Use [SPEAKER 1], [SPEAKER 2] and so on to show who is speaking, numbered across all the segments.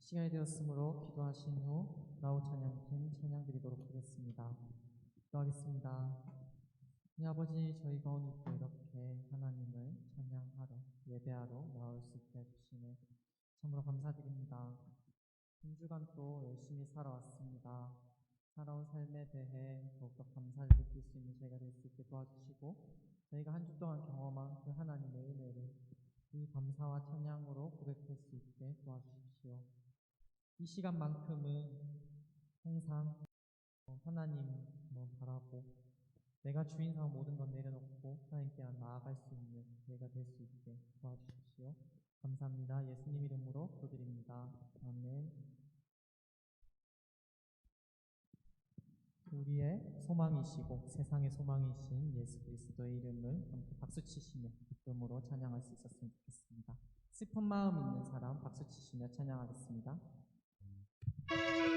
[SPEAKER 1] 시간이 되었으므로 기도하신 후 나우 찬양팀 찬양 드리도록 하겠습니다. 기도하겠습니다. 이 아버지, 저희 가운데 또 이렇게 하나님을 찬양하러 예배하러 나올 수 있게 해주시네 참으로 감사드립니다. 한 주간 또 열심히 살아왔습니다. 살아온 삶에 대해 더욱더 감사를 느낄 수 있는 저희가 될 수 있게 도와주시고, 저희가 한 주 동안 경험한 그 하나님의 은혜를 이 감사와 찬양으로 고백할 수 있게 도와주십시오. 이 시간만큼은 항상 하나님 바라고 내가 주인 삼아 모든 것 내려놓고 하나님께 나아갈 수 있는 저희가 될 수 있게 도와주십시오. 감사합니다. 예수님 이름으로 기도드립니다. 아멘. 우리의 소망이시고 세상의 소망이신 예수 그리스도의 이름을 함께 박수치시며 기쁨으로 찬양할 수 있었으면 좋겠습니다. 슬픈 마음 있는 사람 박수치시며 찬양하겠습니다.
[SPEAKER 2] 세상에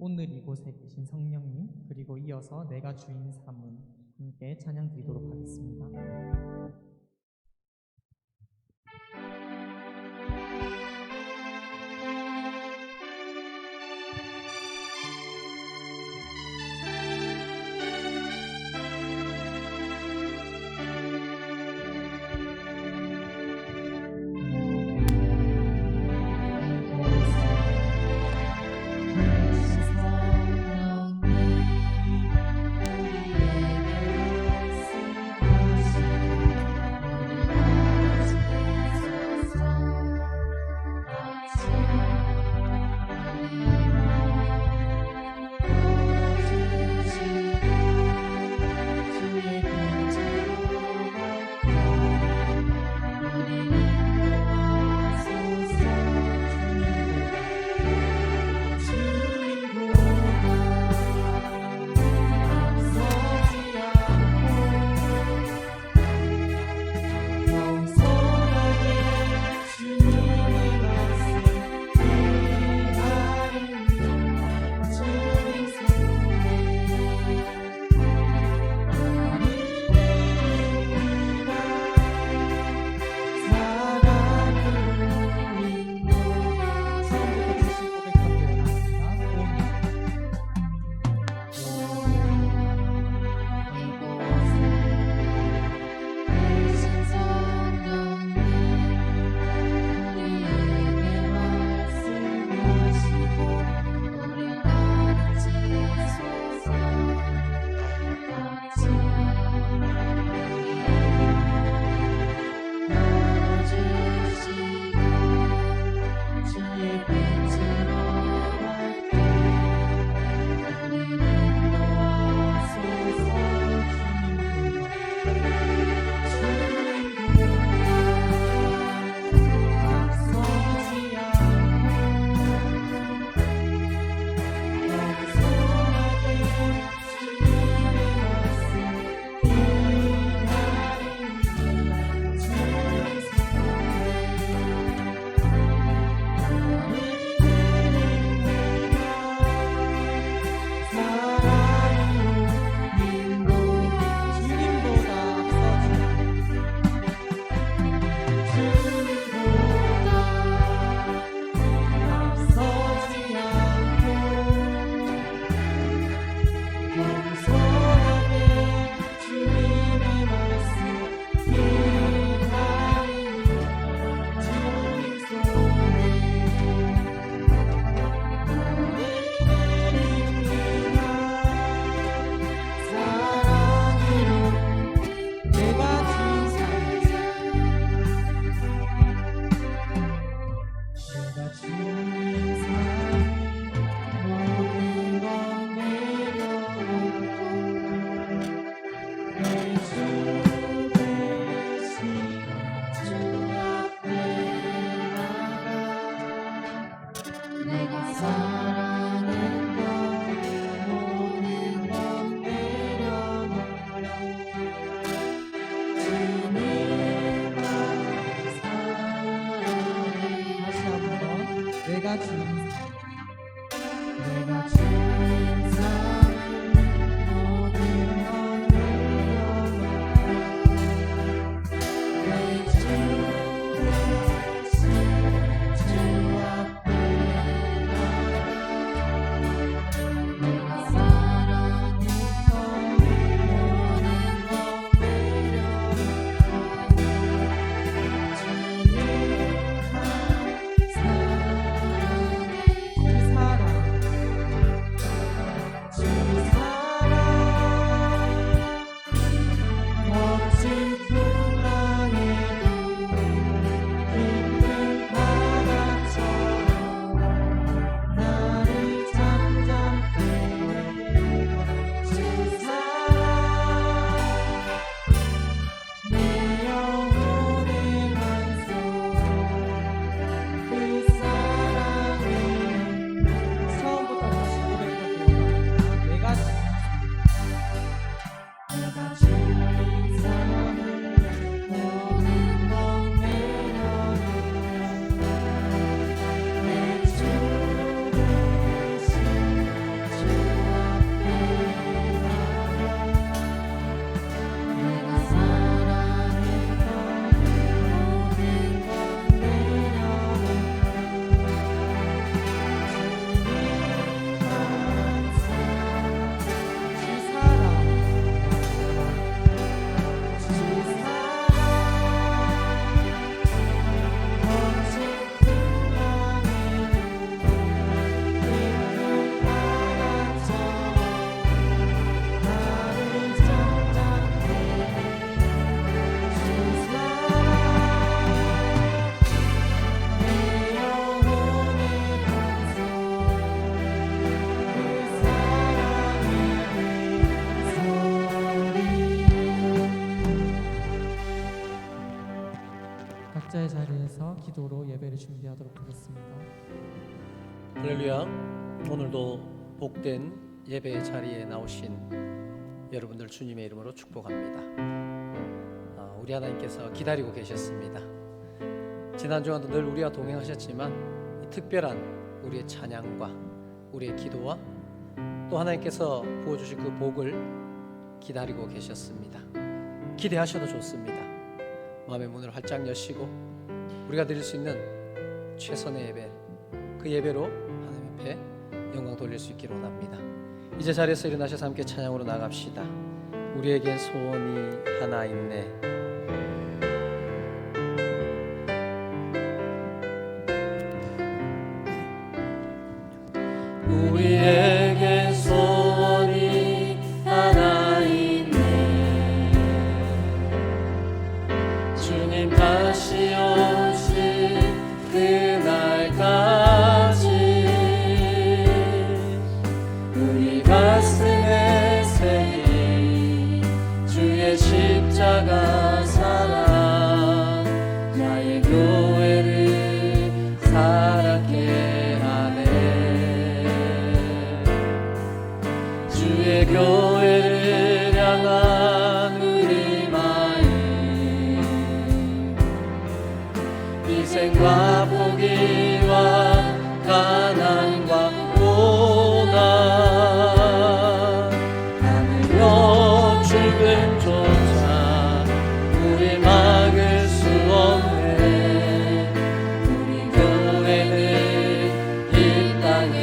[SPEAKER 1] 오늘 이곳에 계신 성령님, 그리고 이어서 내가 주인 삼은 함께 찬양 드리도록 하겠습니다. 내가 주인 자리에서 기도로 예배를 준비하도록 하겠습니다.
[SPEAKER 2] 할렐루야. 오늘도 복된 예배 자리에 나오신 여러분들 주님의 이름으로 축복합니다. 우리 하나님께서 기다리고 계셨습니다. 지난 주간도 늘 우리와 동행하셨지만 이 특별한 우리의 찬양과 우리의 기도와 또 하나님께서 부어주실 그 복을 기다리고 계셨습니다. 기대하셔도 좋습니다. 마음의 문을 활짝 여시고 우리가 드릴 수 있는 최선의 예배, 그 예배로 하나님 앞에 영광 돌릴 수 있기를 원합니다. 이제 자리에서 일어나셔서 함께 찬양으로 나갑시다. 우리에겐 소원이 하나 있네. 우리에겐 소원이 하나 있네. 주님 다시 오실 그날까지 우리 가슴에 새긴 주의 십자가 사랑, 나의 교회를 사랑케 하네. 주의 교회를 향한 우리 마음, 희생과 포기와 가난과 고난, 하늘로 죽음조차 우리 막을 수 없네. 우리 교회는 이 땅에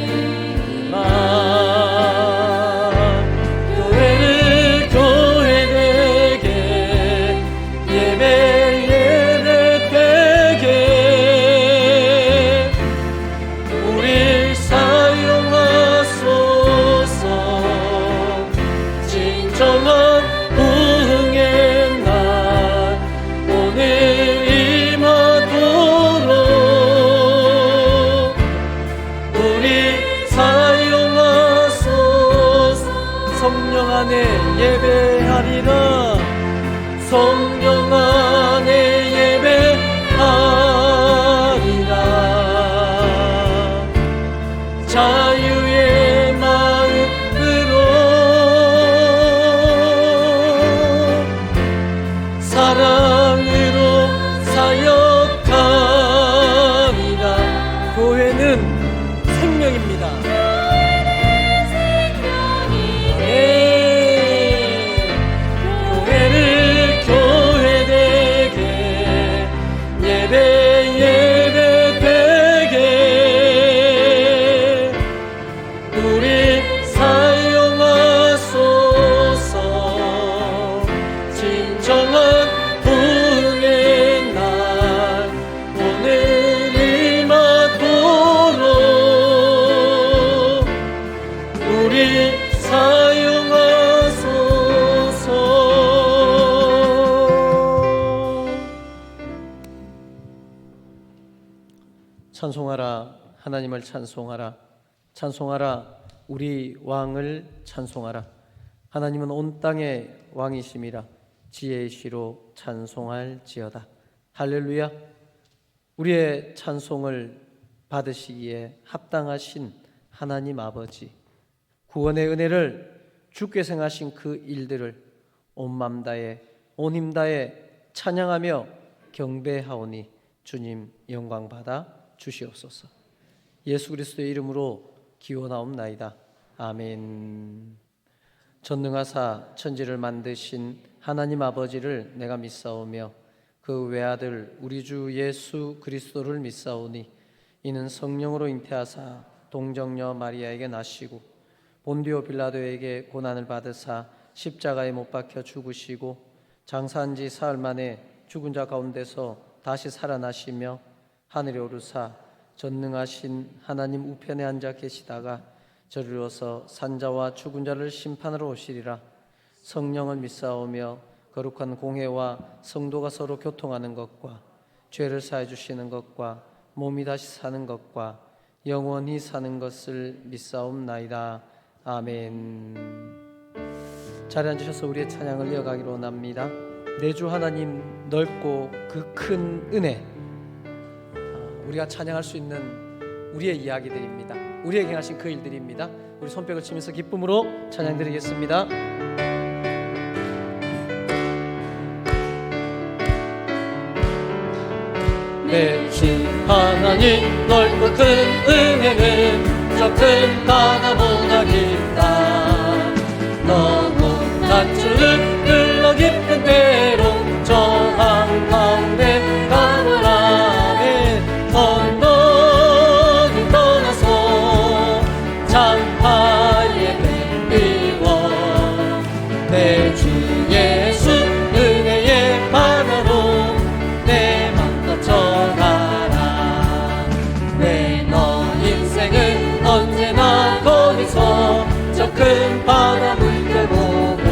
[SPEAKER 2] 이만 교회되게 예배 되게 우리 사용하소서. 진정한 부흥의 날 오늘 임하도록 우리 사용하소서. 성령 안에 예배하리라. 성령 안에 예배하리라. 자유의 마음으로 사랑으로 사역하리라. 교회는 생명입니다. 교회를 교회되게 예배 되게 우리 사용하소서. 진정한 부흥의 날 오늘 임하도록 우리 사용하소서. 찬송하라. 하나님을 찬송하라. 찬송하라. 우리 왕을 찬송하라. 하나님은 온 땅의 왕이심이라. 지혜의 시로 찬송할지어다. 할렐루야. 우리의 찬송을 받으시기에 합당하신 하나님 아버지, 구원의 은혜를 주께 행하신 그 일들을 온 맘 다해 온 힘 다해 찬양하며 경배하오니 주님 영광 받아 주시옵소서. 예수 그리스도의 이름으로 기원하옵나이다. 아멘. 전능하사 천지를 만드신 하나님 아버지를 내가 믿사오며 그 외아들 우리 주 예수 그리스도를 믿사오니 이는 성령으로 잉태하사 동정녀 마리아에게 나시고 본디오 빌라도에게 고난을 받으사 십자가에 못 박혀 죽으시고 장사한 지 사흘 만에 죽은 자 가운데서 다시 살아나시며 하늘에 오르사 전능하신 하나님 우편에 앉아 계시다가 저리로서 산자와 죽은 자를 심판하러 오시리라. 성령을 믿사오며 거룩한 공회와 성도가 서로 교통하는 것과 죄를 사해 주시는 것과 몸이 다시 사는 것과 영원히 사는 것을 믿사옵나이다. 아멘. 자리에 앉으셔서 우리의 찬양을 이어가기로 원합니다. 내 주 하나님 넓고 그 큰 은혜, 우리가 찬양할 수 있는 우리의 이야기들입니다. 우리에게 행하신 그 일들입니다. 우리 손뼉을 치면서 기쁨으로 찬양드리겠습니다. 내 주 하나님 넓고 큰 은혜는 저 큰 바다보다 깊다. 너무 낮추는 흘러 깊은 대로 저 한가운데 가노라네. 언덕을 떠나서 장파의 뱀비워 내 주 예수 은혜의 바다로 내 맘껏 전하라. 내 너 인생은 언제나 거기서 저 큰 바다 물결 보고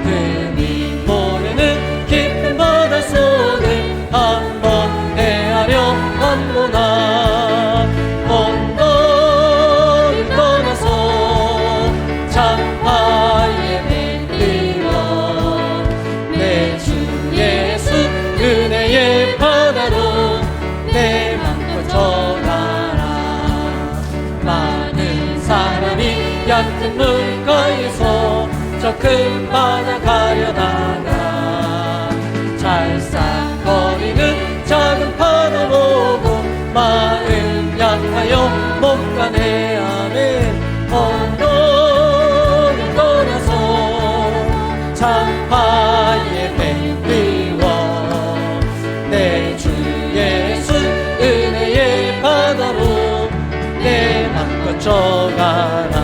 [SPEAKER 2] 금이 모르는 깊은 바닷속을 한번 헤아려 한보나. 언덕을 떠나서 장파의 맹리워 내 주 예수 은혜의 바다로 내 맘껏 전하라. 많은 사람이 얕은 물가에서 저 큰 바다 가려다가 찰싹거리는 작은 바다 보고 마음 약하여 못 가네. 아멘. 언덕을 떠나서 장파의 맹리워 내 주 예수 은혜의 바다로 내 맘껏 져가라.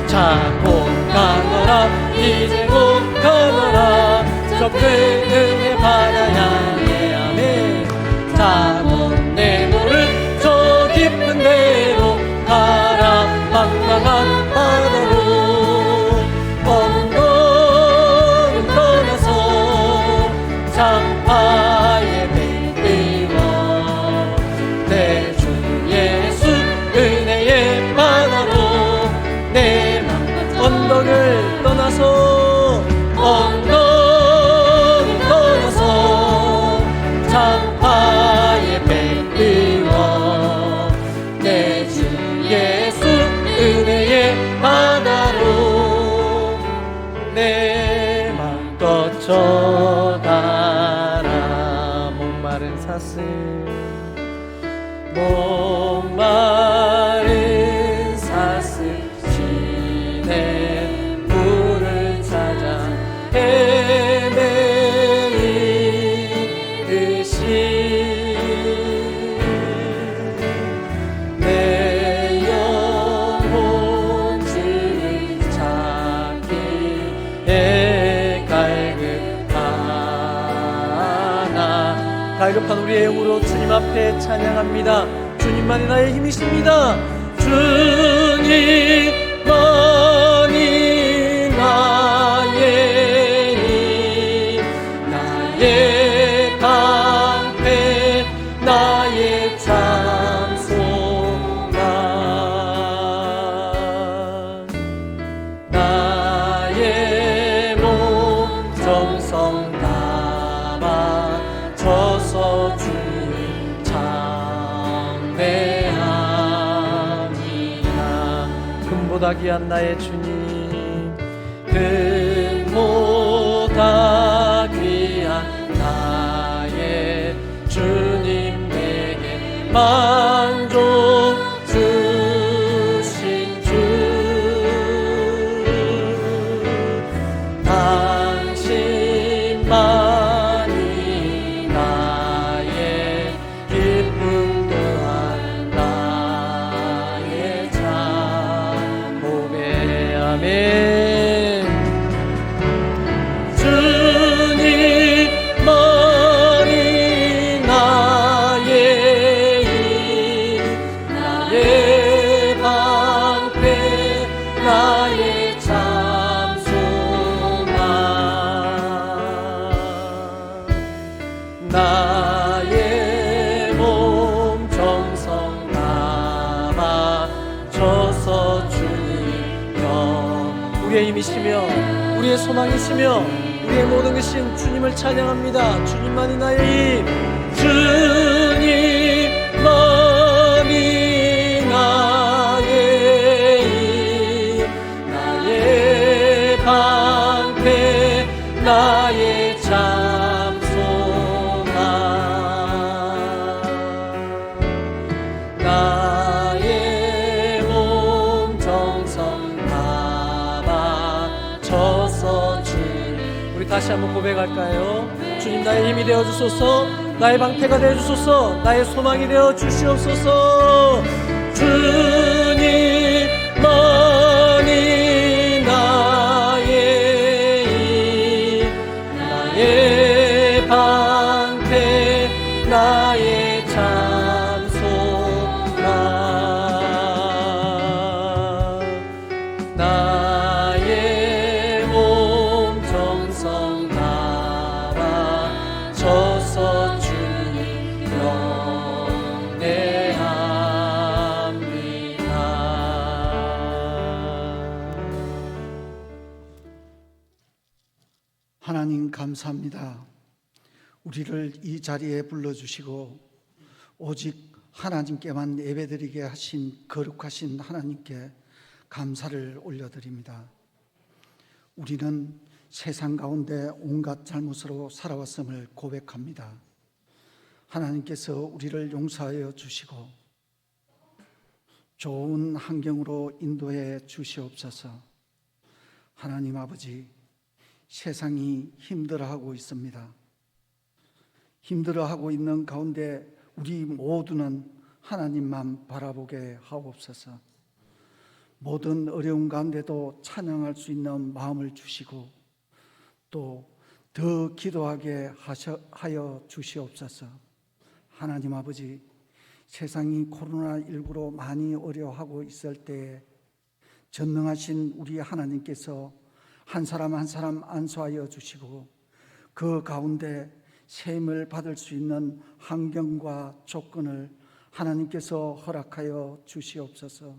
[SPEAKER 2] 자 곧 가거라 이제 곧 가거라 저 큰 은혜 바다 향해. 아멘. 자 곧 내 노를 저 깊은 데로 가라. 막막한 바다로 언덕을 떠나서 장파의 맹리워 내 주 예수 은혜의 바다로 내 맘껏 언덕을 떠나서 언덕을 떠나서 장파의 맹리워 내 주 예수 은혜의 바다로 내 맘껏 전하라. 목마른 사슬 목마른 사슬 시내 물을 찾아 헤매이듯이 내 영혼 주를 찾기에 갈급하나. 갈급한 우리의 영으로 주님 앞에 찬양합니다. 주님만이 나의 힘이십니다. 주님만이 나의 힘, 나의 방패, 나의 참소망, 나의 몸 정성 담아 져서 주님 참배합니다. 금보다 귀한 나의 주님, 금보다 귀한 나의 주님, 내게 만족 주신 주, 당신만이 나의 기쁨 또한 나의 참 고백하며 주님만이 나의 힘, 나의 방패, 나의 참 소망, 나의 몸 정성 담아 져서 주님 영. 우리의 힘이시며 우리의 소망이시며 우리의 모든 것인 주님을 찬양합니다. 주님만이 나의 힘, 주님 한번 고백할까요? 주님 나의 힘이 되어 주소서, 나의 방패가 되어 주소서, 나의 소망이 되어 주시옵소서. 주님만이 나의 힘, 나의 방패, 나의 참소나, 나의 몸 정성 나와 져서 주님 영내합니다.
[SPEAKER 3] 하나님 감사합니다. 우리를 이 자리에 불러주시고 오직 하나님께만 예배드리게 하신 거룩하신 하나님께 감사를 올려드립니다. 우리는 세상 가운데 온갖 잘못으로 살아왔음을 고백합니다. 하나님께서 우리를 용서하여 주시고 좋은 환경으로 인도해 주시옵소서. 하나님 아버지, 세상이 힘들어하고 있습니다. 힘들어하고 있는 가운데 우리 모두는 하나님만 바라보게 하옵소서. 모든 어려운 가운데도 찬양할 수 있는 마음을 주시고 또 더 기도하게 하여 주시옵소서. 하나님 아버지, 세상이 코로나19로 많이 어려워하고 있을 때에 전능하신 우리 하나님께서 한 사람 한 사람 안수하여 주시고 그 가운데 세임을 받을 수 있는 환경과 조건을 하나님께서 허락하여 주시옵소서.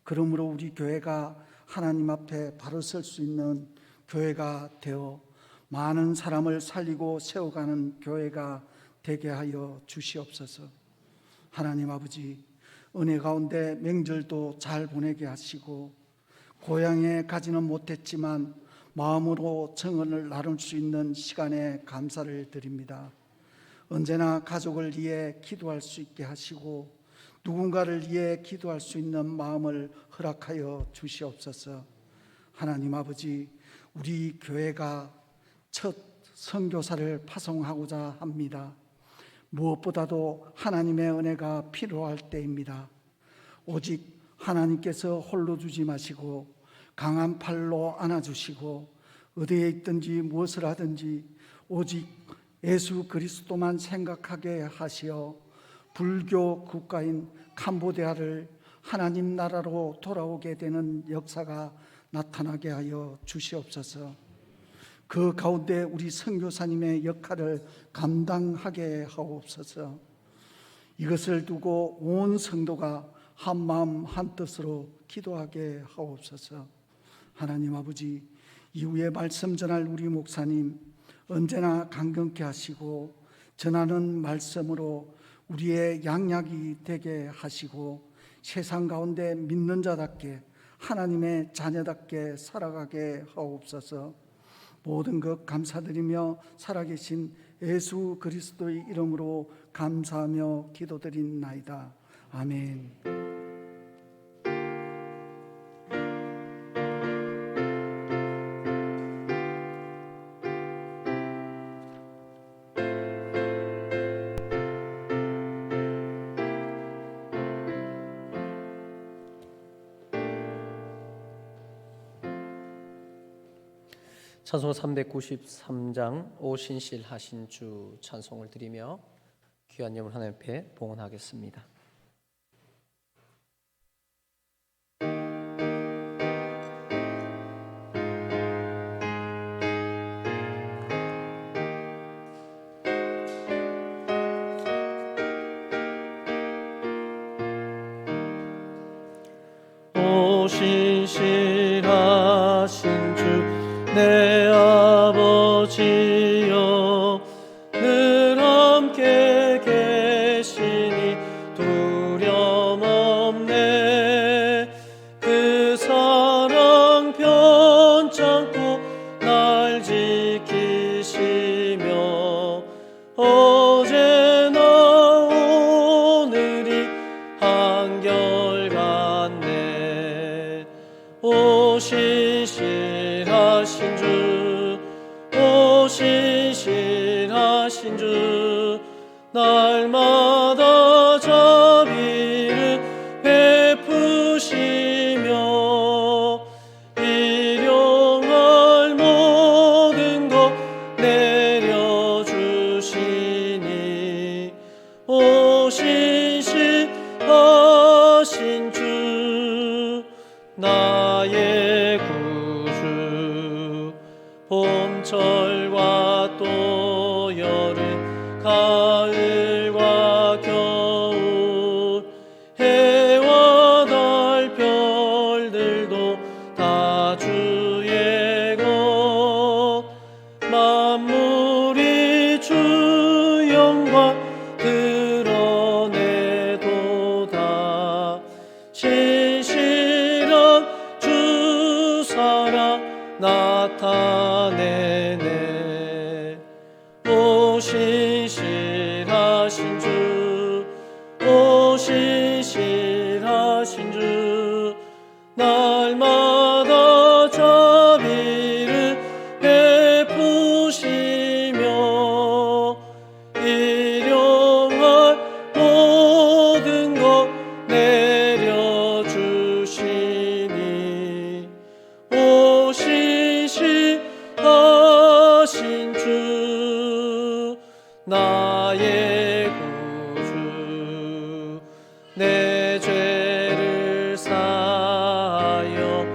[SPEAKER 3] 그러므로 우리 교회가 하나님 앞에 바로 설 수 있는 교회가 되어 많은 사람을 살리고 세워가는 교회가 되게 하여 주시옵소서. 하나님 아버지, 은혜 가운데 명절도 잘 보내게 하시고 고향에 가지는 못했지만 마음으로 정언을 나눌 수 있는 시간에 감사를 드립니다. 언제나 가족을 위해 기도할 수 있게 하시고 누군가를 위해 기도할 수 있는 마음을 허락하여 주시옵소서. 하나님 아버지, 우리 교회가 첫 선교사를 파송하고자 합니다. 무엇보다도 하나님의 은혜가 필요할 때입니다. 오직 하나님께서 홀로 두지 마시고 강한 팔로 안아주시고 어디에 있든지 무엇을 하든지 오직 예수 그리스도만 생각하게 하시어 불교 국가인 캄보디아를 하나님 나라로 돌아오게 되는 역사가 나타나게 하여 주시옵소서. 그 가운데 우리 선교사님의 역할을 감당하게 하옵소서. 이것을 두고 온 성도가 한 마음 한 뜻으로 기도하게 하옵소서. 하나님 아버지, 이후에 말씀 전할 우리 목사님 언제나 강건케 하시고 전하는 말씀으로 우리의 양약이 되게 하시고 세상 가운데 믿는 자답게 하나님의 자녀답게 살아가게 하옵소서. 모든 것 감사드리며 살아계신 예수 그리스도의 이름으로 감사하며 기도드립나이다. 아멘.
[SPEAKER 2] 찬송 393장 오신실 하신 주 찬송을 드리며 귀한 예물 하나님 앞에 봉헌하겠습니다. 오신실 하신 주 내 아버지여 늘 함께 계시니 두려움 없네. 그 사랑 변찮고 날 지키시며 어제나 오늘이 한결같네. 오신실 하신 주 날마다 자비를 베푸시며 일용할 모든 것 내려주시니 오신실하신 주 나의 구주 봄철과 또 여름 가을과 겨울 해와 달 별들도 다 주의 것 만물이 주 영광 드러내도다 신실한 주 사랑 나타내네 오신실하신 주 오신실하신 주 날마다 자비를 베푸시며 일용할 모든 것 내려주시니 오신실하신 주 나의 구주 내 죄를 사하여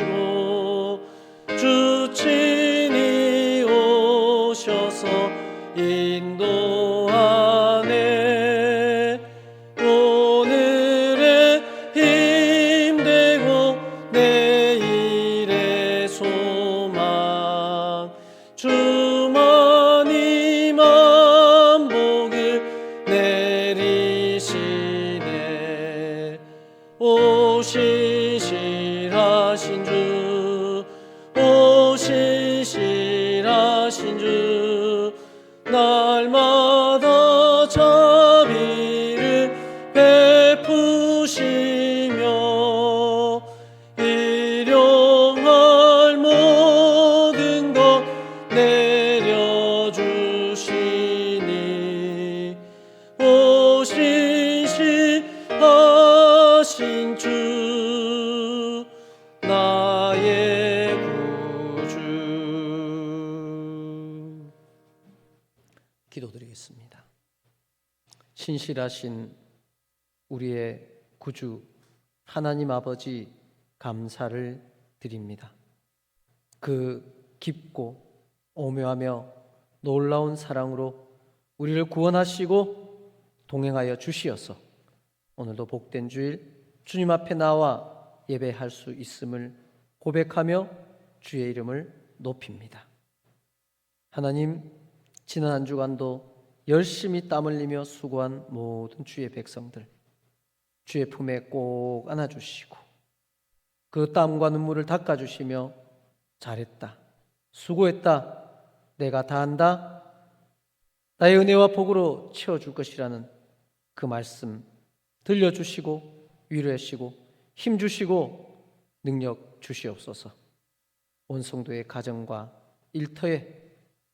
[SPEAKER 2] 안위하시고 주 친히 오셔서 인도하네 오늘의 힘되고 내일의 소망 주만이 만복을 내리시네 오신실하신 주 오신실하신 주 날마다 자비를 베푸시며 일용할 모든 것 내려주시니 오신실하신 주 나의 구주 기도드리겠습니다. 신실하신 우리의 구주 하나님 아버지 감사를 드립니다. 그 깊고 오묘하며 놀라운 사랑으로 우리를 구원하시고 동행하여 주시어서 오늘도 복된 주일 주님 앞에 나와 예배할 수 있음을 고백하며 주의 이름을 높입니다. 하나님, 지난 한 주간도 열심히 땀 흘리며 수고한 모든 주의 백성들 주의 품에 꼭 안아주시고 그 땀과 눈물을 닦아주시며 잘했다, 수고했다, 내가 다 한다, 나의 은혜와 복으로 채워줄 것이라는 그 말씀 들려주시고 위로하시고 힘주시고 능력 주시옵소서. 온 성도의 가정과 일터에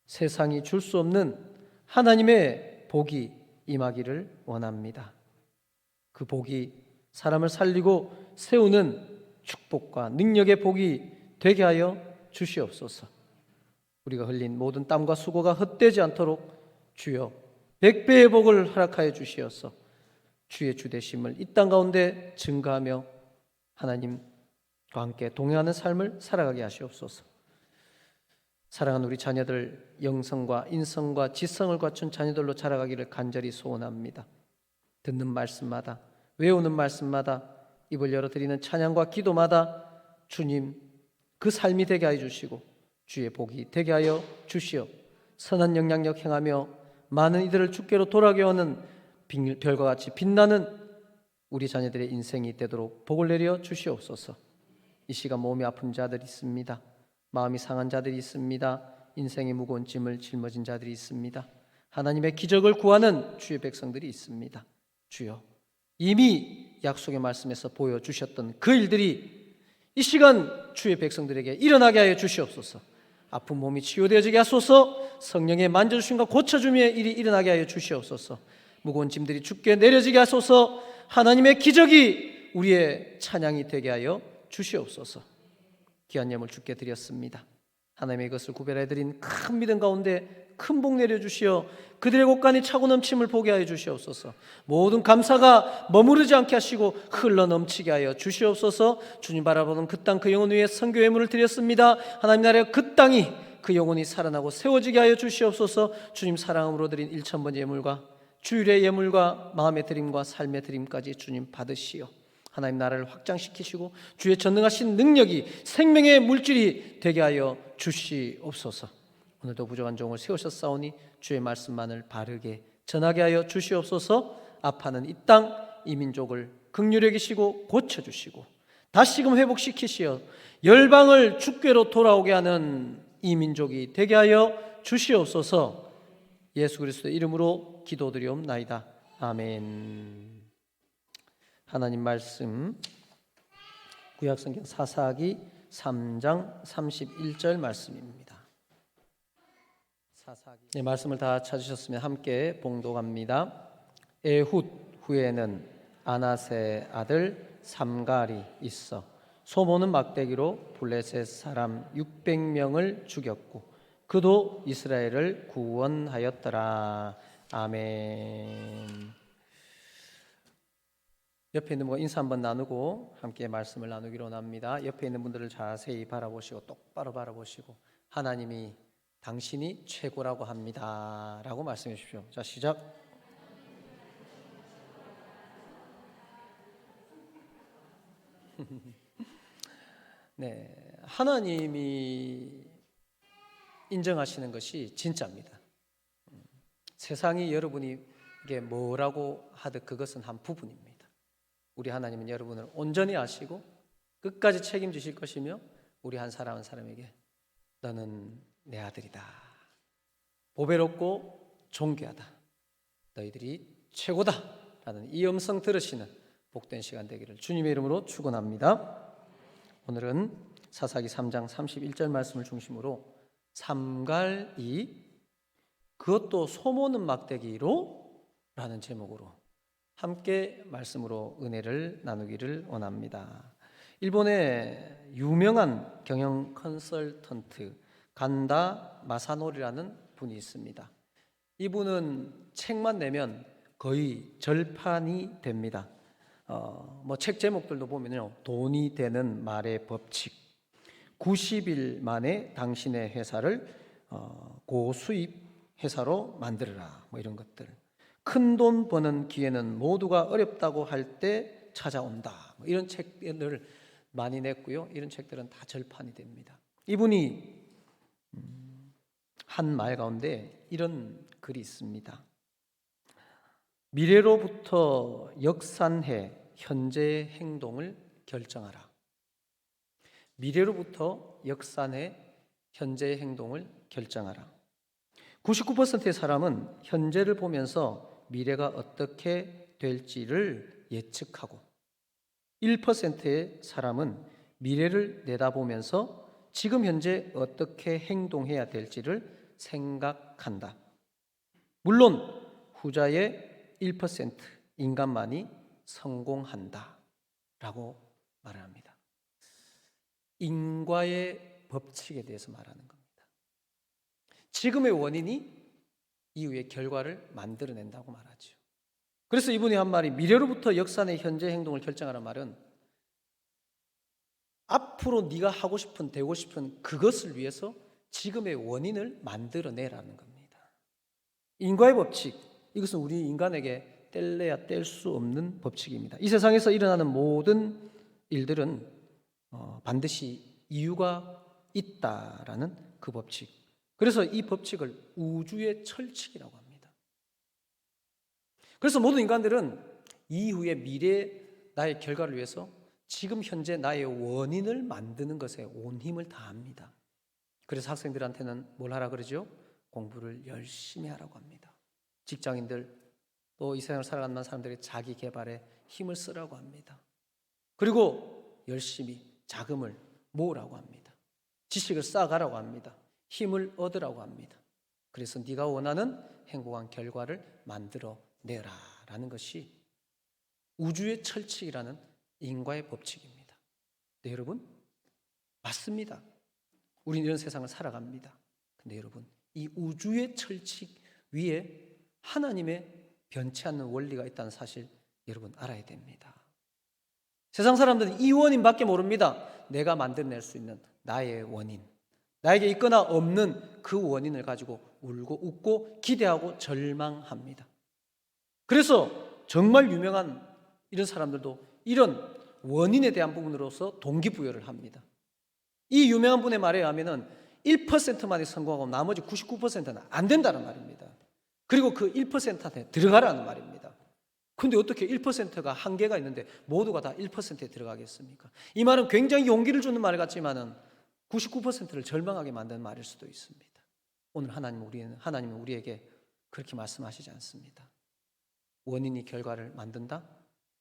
[SPEAKER 2] 세상이 줄 수 없는 하나님의 복이 임하기를 원합니다. 그 복이 사람을 살리고 세우는 축복과 능력의 복이 되게 하여 주시옵소서. 우리가 흘린 모든 땀과 수고가 헛되지 않도록 주여 100배의 복을 허락하여 주시어서 주의 주되심을 이 땅 가운데 증거하며 하나님과 함께 동행하는 삶을 살아가게 하시옵소서. 사랑하는 우리 자녀들 영성과 인성과 지성을 갖춘 자녀들로 자라가기를 간절히 소원합니다. 듣는 말씀마다 외우는 말씀마다 입을 열어드리는 찬양과 기도마다 주님 그 삶이 되게 하여 주시고 주의 복이 되게 하여 주시어 선한 영향력 행하며 많은 이들을 주께로 돌아오게 하는 별과 같이 빛나는 우리 자녀들의 인생이 되도록 복을 내려 주시옵소서. 이 시간 몸이 아픈 자들이 있습니다. 마음이 상한 자들이 있습니다. 인생의 무거운 짐을 짊어진 자들이 있습니다. 하나님의 기적을 구하는 주의 백성들이 있습니다. 주여, 이미 약속의 말씀에서 보여주셨던 그 일들이 이 시간 주의 백성들에게 일어나게 하여 주시옵소서. 아픈 몸이 치유되어지게 하소서. 성령의 만져주심과 고쳐줌의 일이 일어나게 하여 주시옵소서. 무거운 짐들이 주께 내려지게 하소서. 하나님의 기적이 우리의 찬양이 되게 하여 주시옵소서. 귀한 예물 주께 드렸습니다. 하나님의 것을 구별해드린 큰 믿음 가운데 큰 복 내려주시어 그들의 곳간이 차고 넘침을 보게 하여 주시옵소서. 모든 감사가 머무르지 않게 하시고 흘러 넘치게 하여 주시옵소서. 주님 바라보는 그 땅 그 영혼 위에 선교 예물을 드렸습니다. 하나님 나라의 그 땅이 그 영혼이 살아나고 세워지게 하여 주시옵소서. 주님 사랑으로 드린 1000번 예물과 주일의 예물과 마음의 드림과 삶의 드림까지 주님 받으시어 하나님 나라를 확장시키시고 주의 전능하신 능력이 생명의 물질이 되게 하여 주시옵소서. 오늘도 부족한 종을 세우셨사오니 주의 말씀만을 바르게 전하게 하여 주시옵소서. 아파하는 이 땅, 이 민족을 긍휼히 여기시고 고쳐주시고 다시금 회복시키시어 열방을 주께로 돌아오게 하는 이 민족이 되게 하여 주시옵소서. 예수 그리스도의 이름으로 기도드리옵나이다. 아멘. 하나님 말씀 구약성경 사사기 3장 31절 말씀입니다. 네, 말씀을 다 찾으셨으면 함께 봉독합니다. 에훗 후에는 아나세 아들 삼갈이 있어 소모는 막대기로 블레셋 사람 600명을 죽였고 그도 이스라엘을 구원하였더라. 아멘. 옆에 있는 분과 인사 한번 나누고 함께 말씀을 나누기로 합니다. 옆에 있는 분들을 자세히 바라보시고 똑바로 바라보시고 하나님이 당신이 최고라고 합니다 라고 말씀해 주십시오. 자, 시작. 네, 하나님이 인정하시는 것이 진짜입니다. 세상이 여러분이 이게 뭐라고 하듯 그것은 한 부분입니다. 우리 하나님은 여러분을 온전히 아시고 끝까지 책임지실 것이며 우리 한 사람 한 사람에게 너는 내 아들이다, 보배롭고 존귀하다, 너희들이 최고다 라는 이 음성 들으시는 복된 시간 되기를 주님의 이름으로 축원합니다. 오늘은 사사기 3장 31절 말씀을 중심으로 삼갈이 그것도 소모는 막대기로 라는 제목으로 함께 말씀으로 은혜를 나누기를 원합니다. 일본의 유명한 경영 컨설턴트 간다 마사노리라는 분이 있습니다. 이분은 책만 내면 거의 절판이 됩니다. 책 제목들도 보면요, 돈이 되는 말의 법칙, 90일 만에 당신의 회사를 고수입 회사로 만들어라, 이런 것들. 큰 돈 버는 기회는 모두가 어렵다고 할 때 찾아온다, 이런 책들을 많이 냈고요. 이런 책들은 다 절판이 됩니다. 이분이 한 말 가운데 이런 글이 있습니다. 미래로부터 역산해 현재의 행동을 결정하라. 미래로부터 역산해 현재의 행동을 결정하라. 99%의 사람은 현재를 보면서 미래가 어떻게 될지를 예측하고 1%의 사람은 미래를 내다보면서 지금 현재 어떻게 행동해야 될지를 생각한다. 물론 후자의 1% 인간만이 성공한다 라고 말을 합니다. 인과의 법칙에 대해서 말하는 겁니다. 지금의 원인이 이후의 결과를 만들어낸다고 말하죠. 그래서 이분이 한 말이 미래로부터 역산의 현재 행동을 결정하라는 말은 앞으로 네가 하고 싶은 되고 싶은 그것을 위해서 지금의 원인을 만들어내라는 겁니다. 인과의 법칙, 이것은 우리 인간에게 뗄래야 뗄 수 없는 법칙입니다. 이 세상에서 일어나는 모든 일들은 반드시 이유가 있다라는 그 법칙. 그래서 이 법칙을 우주의 철칙이라고 합니다. 그래서 모든 인간들은 이후의 미래 나의 결과를 위해서 지금 현재 나의 원인을 만드는 것에 온 힘을 다합니다. 그래서 학생들한테는 뭘 하라 그러죠? 공부를 열심히 하라고 합니다. 직장인들 또 이 세상을 살아가는 사람들이 자기 개발에 힘을 쓰라고 합니다. 그리고 열심히 자금을 모으라고 합니다. 지식을 쌓아가라고 합니다. 힘을 얻으라고 합니다. 그래서 네가 원하는 행복한 결과를 만들어내라 라는 것이 우주의 철칙이라는 인과의 법칙입니다. 네, 여러분, 맞습니다. 우리는 이런 세상을 살아갑니다. 근데 여러분, 이 우주의 철칙 위에 하나님의 변치 않는 원리가 있다는 사실 여러분 알아야 됩니다. 세상 사람들은 이 원인밖에 모릅니다. 내가 만들어낼 수 있는 나의 원인, 나에게 있거나 없는 그 원인을 가지고 울고 웃고 기대하고 절망합니다. 그래서 정말 유명한 이런 사람들도 이런 원인에 대한 부분으로서 동기부여를 합니다. 이 유명한 분의 말에 의하면 1%만이 성공하고 나머지 99%는 안 된다는 말입니다. 그리고 그 1%한테 들어가라는 말입니다. 근데 어떻게 1%가 한계가 있는데 모두가 다 1%에 들어가겠습니까? 이 말은 굉장히 용기를 주는 말 같지만은 99%를 절망하게 만드는 말일 수도 있습니다. 오늘 하나님은 우리에게 그렇게 말씀하시지 않습니다. 원인이 결과를 만든다?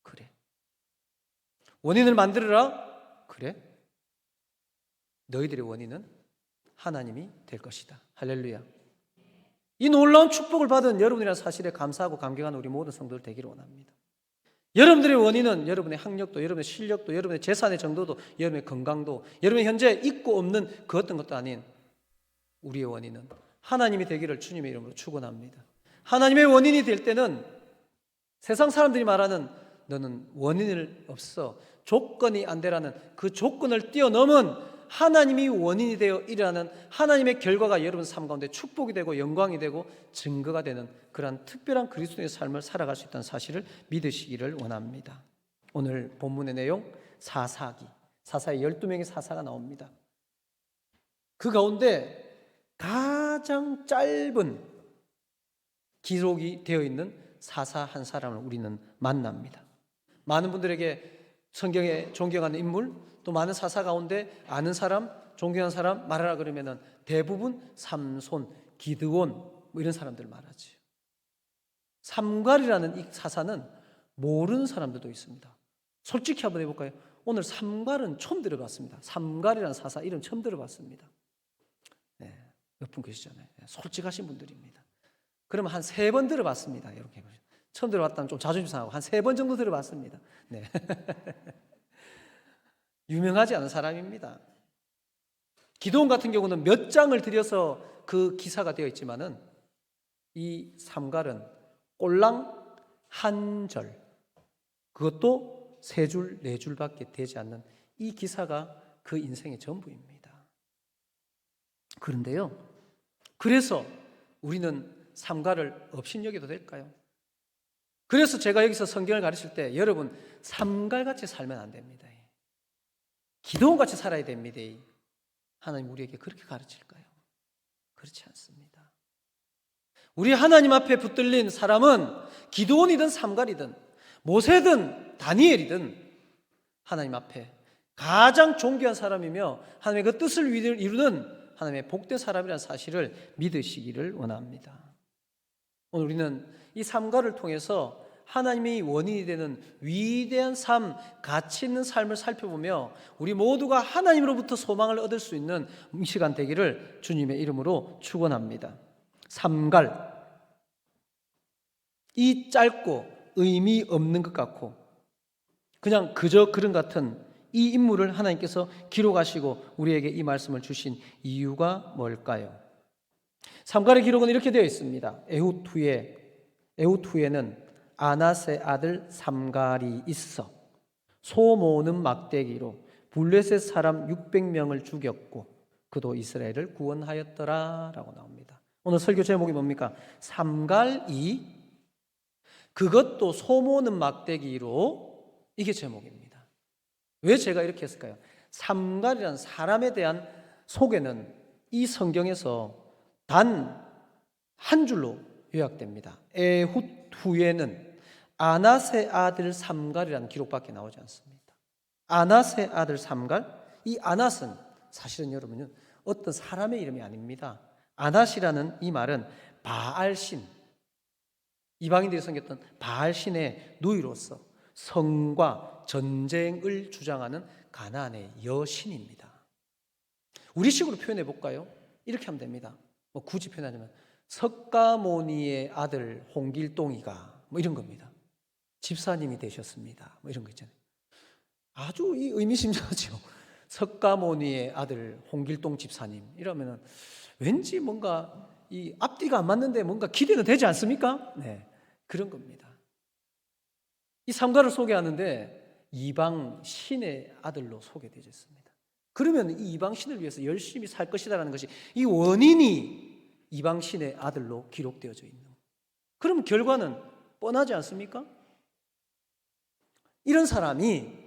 [SPEAKER 2] 그래. 원인을 만들어라? 그래. 너희들의 원인은 하나님이 될 것이다. 할렐루야. 이 놀라운 축복을 받은 여러분이라는 사실에 감사하고 감격하는 우리 모든 성도들 되기를 원합니다. 여러분들의 원인은 여러분의 학력도, 여러분의 실력도, 여러분의 재산의 정도도, 여러분의 건강도, 여러분의 현재 있고 없는 그 어떤 것도 아닌 우리의 원인은 하나님이 되기를 주님의 이름으로 축원합니다. 하나님의 원인이 될 때는 세상 사람들이 말하는 너는 원인을 없어, 조건이 안 되라는 그 조건을 뛰어넘은 하나님이 원인이 되어 일어나는 하나님의 결과가 여러분 삶 가운데 축복이 되고 영광이 되고 증거가 되는 그러한 특별한 그리스도의 삶을 살아갈 수 있다는 사실을 믿으시기를 원합니다. 오늘 본문의 내용 사사에 12명의 사사가 나옵니다. 그 가운데 가장 짧은 기록이 되어 있는 사사 한 사람을 우리는 만납니다. 많은 분들에게 성경에 존경하는 인물, 또 많은 사사 가운데 아는 사람, 존경하는 사람 말하라 그러면은 대부분 삼손, 기드온 뭐 이런 사람들 말하지. 삼갈이라는 이 사사는 모르는 사람들도 있습니다. 솔직히 한번 해볼까요? 오늘 삼갈은 처음 들어봤습니다. 삼갈이라는 사사 이름 처음 들어봤습니다. 네, 몇 분 계시잖아요. 솔직하신 분들입니다. 그러면 한 3번 들어봤습니다. 이렇게 처음 들어봤다면 좀 자존심 상하고 한 3번 정도 들어봤습니다. 네. 유명하지 않은 사람입니다. 기드온 같은 경우는 몇 장을 들여서 그 기사가 되어 있지만은 이 삼갈은 꼴랑 한 절, 그것도 3줄, 4줄밖에 되지 않는 이 기사가 그 인생의 전부입니다. 그런데요, 그래서 우리는 삼갈을 업신여겨도 될까요? 그래서 제가 여기서 성경을 가르칠 때 여러분 삼갈같이 살면 안 됩니다. 기도원같이 살아야 됩니다. 하나님 우리에게 그렇게 가르칠까요? 그렇지 않습니다. 우리 하나님 앞에 붙들린 사람은 기도원이든 삼갈이든 모세든 다니엘이든 하나님 앞에 가장 존귀한 사람이며 하나님의 그 뜻을 이루는 하나님의 복된 사람이라는 사실을 믿으시기를 원합니다. 오늘 우리는 이 삼갈을 통해서 하나님이 원인이 되는 위대한 삶, 가치 있는 삶을 살펴보며 우리 모두가 하나님으로부터 소망을 얻을 수 있는 이 시간 되기를 주님의 이름으로 축원합니다. 삼갈, 이 짧고 의미 없는 것 같고 그냥 그저 그런 같은 이 인물을 하나님께서 기록하시고 우리에게 이 말씀을 주신 이유가 뭘까요? 삼갈의 기록은 이렇게 되어 있습니다. 에훗 후에는 아낫의 아들 삼갈이 있어 소 모으는 막대기로 블레셋 사람 600명을 죽였고 그도 이스라엘을 구원하였더라 라고 나옵니다. 오늘 설교 제목이 뭡니까? 삼갈이 그것도 소 모으는 막대기로, 이게 제목입니다. 왜 제가 이렇게 했을까요? 삼갈이라는 사람에 대한 소개는 이 성경에서 단 한 줄로 요약됩니다. 에훗 후에는 아낫의 아들 삼갈이라는 기록밖에 나오지 않습니다. 아낫의 아들 삼갈, 이 아낫은 사실은 여러분은 어떤 사람의 이름이 아닙니다. 아낫이라는 이 말은 바알신, 이방인들이 섬겼던 바알신의 누이로서 성과 전쟁을 주장하는 가나안의 여신입니다. 우리식으로 표현해 볼까요? 이렇게 하면 됩니다. 뭐 굳이 표현하자면 석가모니의 아들 홍길동이가 뭐 이런 겁니다. 집사님이 되셨습니다. 뭐 이런 거 있잖아요. 아주 이 의미심장하죠. 석가모니의 아들 홍길동 집사님 이러면은 왠지 뭔가 이 앞뒤가 안 맞는데 뭔가 기대는 되지 않습니까? 네, 그런 겁니다. 이 삼가를 소개하는데 이방 신의 아들로 소개되었습니다. 그러면 이 이방 신을 위해서 열심히 살 것이다라는 것이 이 원인이 이방 신의 아들로 기록되어져 있는. 그럼 결과는 뻔하지 않습니까? 이런 사람이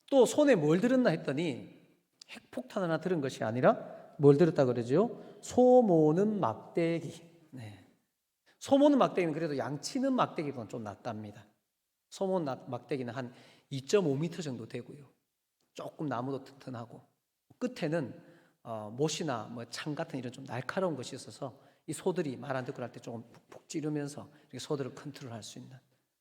[SPEAKER 2] 또 손에 뭘 들었나 했더니 핵폭탄 하나 들은 것이 아니라 뭘 들었다 그러죠? 소모는 막대기. 네. 소모는 막대기는 그래도 양치는 막대기보다는 좀 낫답니다. 소모는 막대기는 한 2.5m 정도 되고요. 조금 나무도 튼튼하고 끝에는 못이나 뭐 창 같은 이런 좀 날카로운 것이 있어서 이 소들이 말 안 듣고 할 때 조금 푹푹 찌르면서 이렇게 소들을 컨트롤할 수 있는.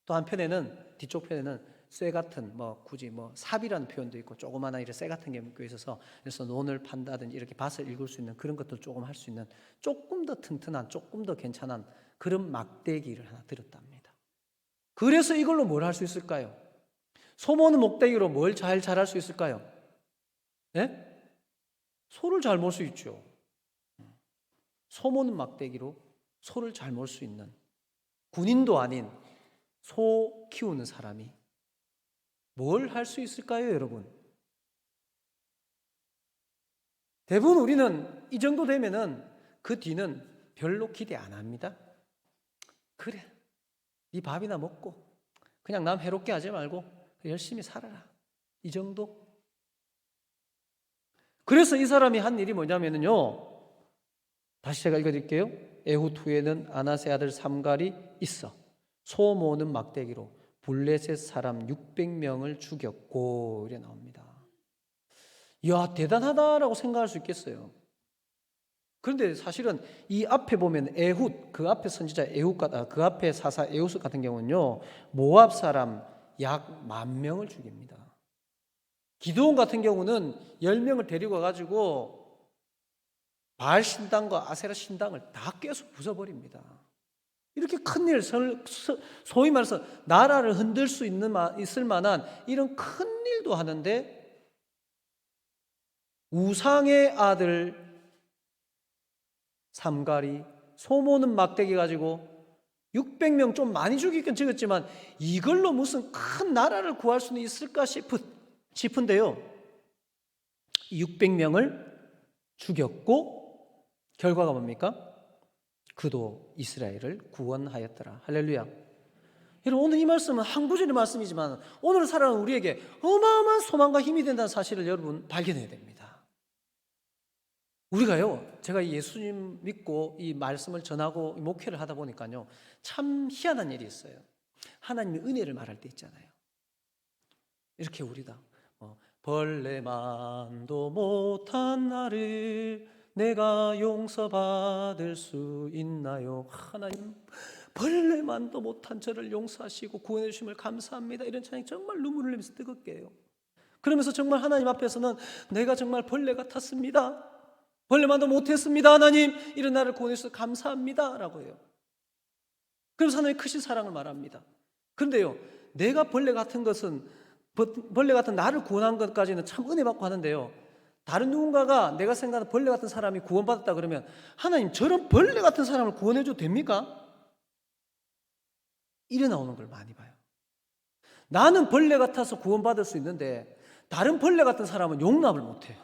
[SPEAKER 2] 또 한편에는 뒤쪽 편에는 쇠 같은 뭐 굳이 뭐 삽이라는 표현도 있고 조그마한 이런 쇠 같은 게 묶여 있어서 그래서 논을 판다든지 이렇게 밭을 읽을 수 있는 그런 것들 조금 할 수 있는 조금 더 튼튼한 조금 더 괜찮은 그런 막대기를 하나 들었답니다. 그래서 이걸로 뭘 할 수 있을까요? 소모는 목대기로 뭘 잘할 수 있을까요? 네? 소를 잘 몰 수 있죠. 소모는 막대기로 소를 잘 몰 수 있는 군인도 아닌 소 키우는 사람이 뭘 할 수 있을까요, 여러분? 대부분 우리는 이 정도 되면은 그 뒤는 별로 기대 안 합니다. 그래, 네 밥이나 먹고 그냥 남 해롭게 하지 말고 열심히 살아라. 이 정도? 그래서 이 사람이 한 일이 뭐냐면요. 다시 제가 읽어드릴게요. 에훗 후에는 아낫의 아들 삼갈이 있어 소 모는 막대기로 블레셋 사람 600명을 죽였고 이래 나옵니다. 이야, 대단하다라고 생각할 수 있겠어요. 그런데 사실은 이 앞에 보면 에훗, 그 앞에 선지자 에훗, 그 앞에 사사 에훗 같은 경우는요 모압 사람 약 10,000명을 죽입니다. 기드온 같은 경우는 10명을 데리고 와가지고 바알 신당과 아세라 신당을 다 깨서 부숴버립니다. 이렇게 큰일, 소위 말해서 나라를 흔들 수 있을 만한 이런 큰 일도 하는데 우상의 아들 삼갈이 소모는 막대기 가지고 600명 좀 많이 죽이긴 죽였지만 이걸로 무슨 큰 나라를 구할 수는 있을까 싶은데요. 600명을 죽였고 결과가 뭡니까? 그도 이스라엘을 구원하였더라. 할렐루야. 여러분, 오늘 이 말씀은 한 구절의 말씀이지만 오늘 살아가는 우리에게 어마어마한 소망과 힘이 된다는 사실을 여러분 발견해야 됩니다. 우리가요, 제가 예수님 믿고 이 말씀을 전하고 목회를 하다 보니까요, 참 희한한 일이 있어요. 하나님의 은혜를 말할 때 있잖아요. 이렇게 우리다. 벌레만도 못한 나를 내가 용서받을 수 있나요? 하나님, 벌레만도 못한 저를 용서하시고 구원해 주심을 감사합니다. 이런 찬양이 정말 눈물을 흘리면서 뜨겁게 해요. 그러면서 정말 하나님 앞에서는 내가 정말 벌레 같았습니다. 벌레만도 못했습니다. 하나님, 이런 나를 구원해 주셔서 감사합니다. 라고 해요. 그래서 하나님의 크신 사랑을 말합니다. 그런데요, 내가 벌레 같은 것은 벌레 같은 나를 구원한 것까지는 참 은혜 받고 하는데요, 다른 누군가가 내가 생각하는 벌레 같은 사람이 구원받았다 그러면 하나님, 저런 벌레 같은 사람을 구원해줘도 됩니까? 이래 나오는 걸 많이 봐요. 나는 벌레 같아서 구원받을 수 있는데 다른 벌레 같은 사람은 용납을 못해요.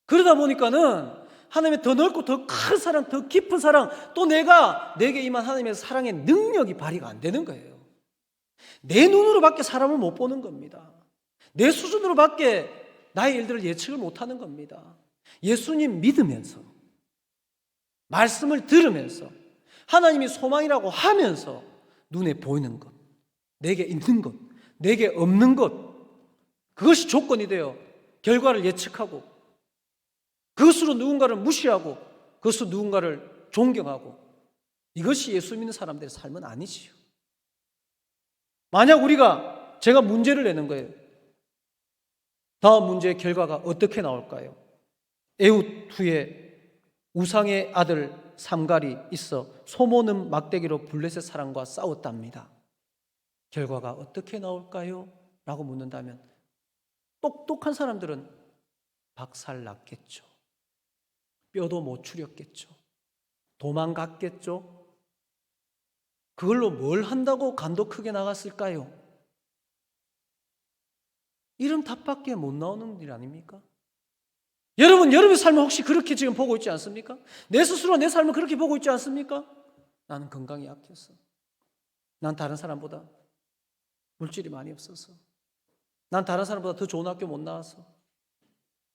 [SPEAKER 2] 그러다 보니까는 하나님의 더 넓고 더 큰 사랑, 더 깊은 사랑, 또 내게 임한 하나님의 사랑의 능력이 발휘가 안 되는 거예요. 내 눈으로밖에 사람을 못 보는 겁니다. 내 수준으로밖에 나의 일들을 예측을 못하는 겁니다. 예수님 믿으면서, 말씀을 들으면서, 하나님이 소망이라고 하면서 눈에 보이는 것, 내게 있는 것, 내게 없는 것, 그것이 조건이 되어 결과를 예측하고 그것으로 누군가를 무시하고 그것으로 누군가를 존경하고, 이것이 예수 믿는 사람들의 삶은 아니지요. 만약 제가 문제를 내는 거예요. 다음 문제의 결과가 어떻게 나올까요? 에훗 후에 우상의 아들 삼갈이 있어 소모는 막대기로 블레셋 사람과 싸웠답니다. 결과가 어떻게 나올까요? 라고 묻는다면 똑똑한 사람들은 박살났겠죠. 뼈도 못 추렸겠죠. 도망갔겠죠. 그걸로 뭘 한다고 간도 크게 나갔을까요? 이런 답밖에 못 나오는 일 아닙니까? 여러분, 여러분의 삶을 혹시 그렇게 지금 보고 있지 않습니까? 내 스스로 내 삶을 그렇게 보고 있지 않습니까? 나는 건강이 약해서, 난 다른 사람보다 물질이 많이 없어서, 난 다른 사람보다 더 좋은 학교 못 나와서,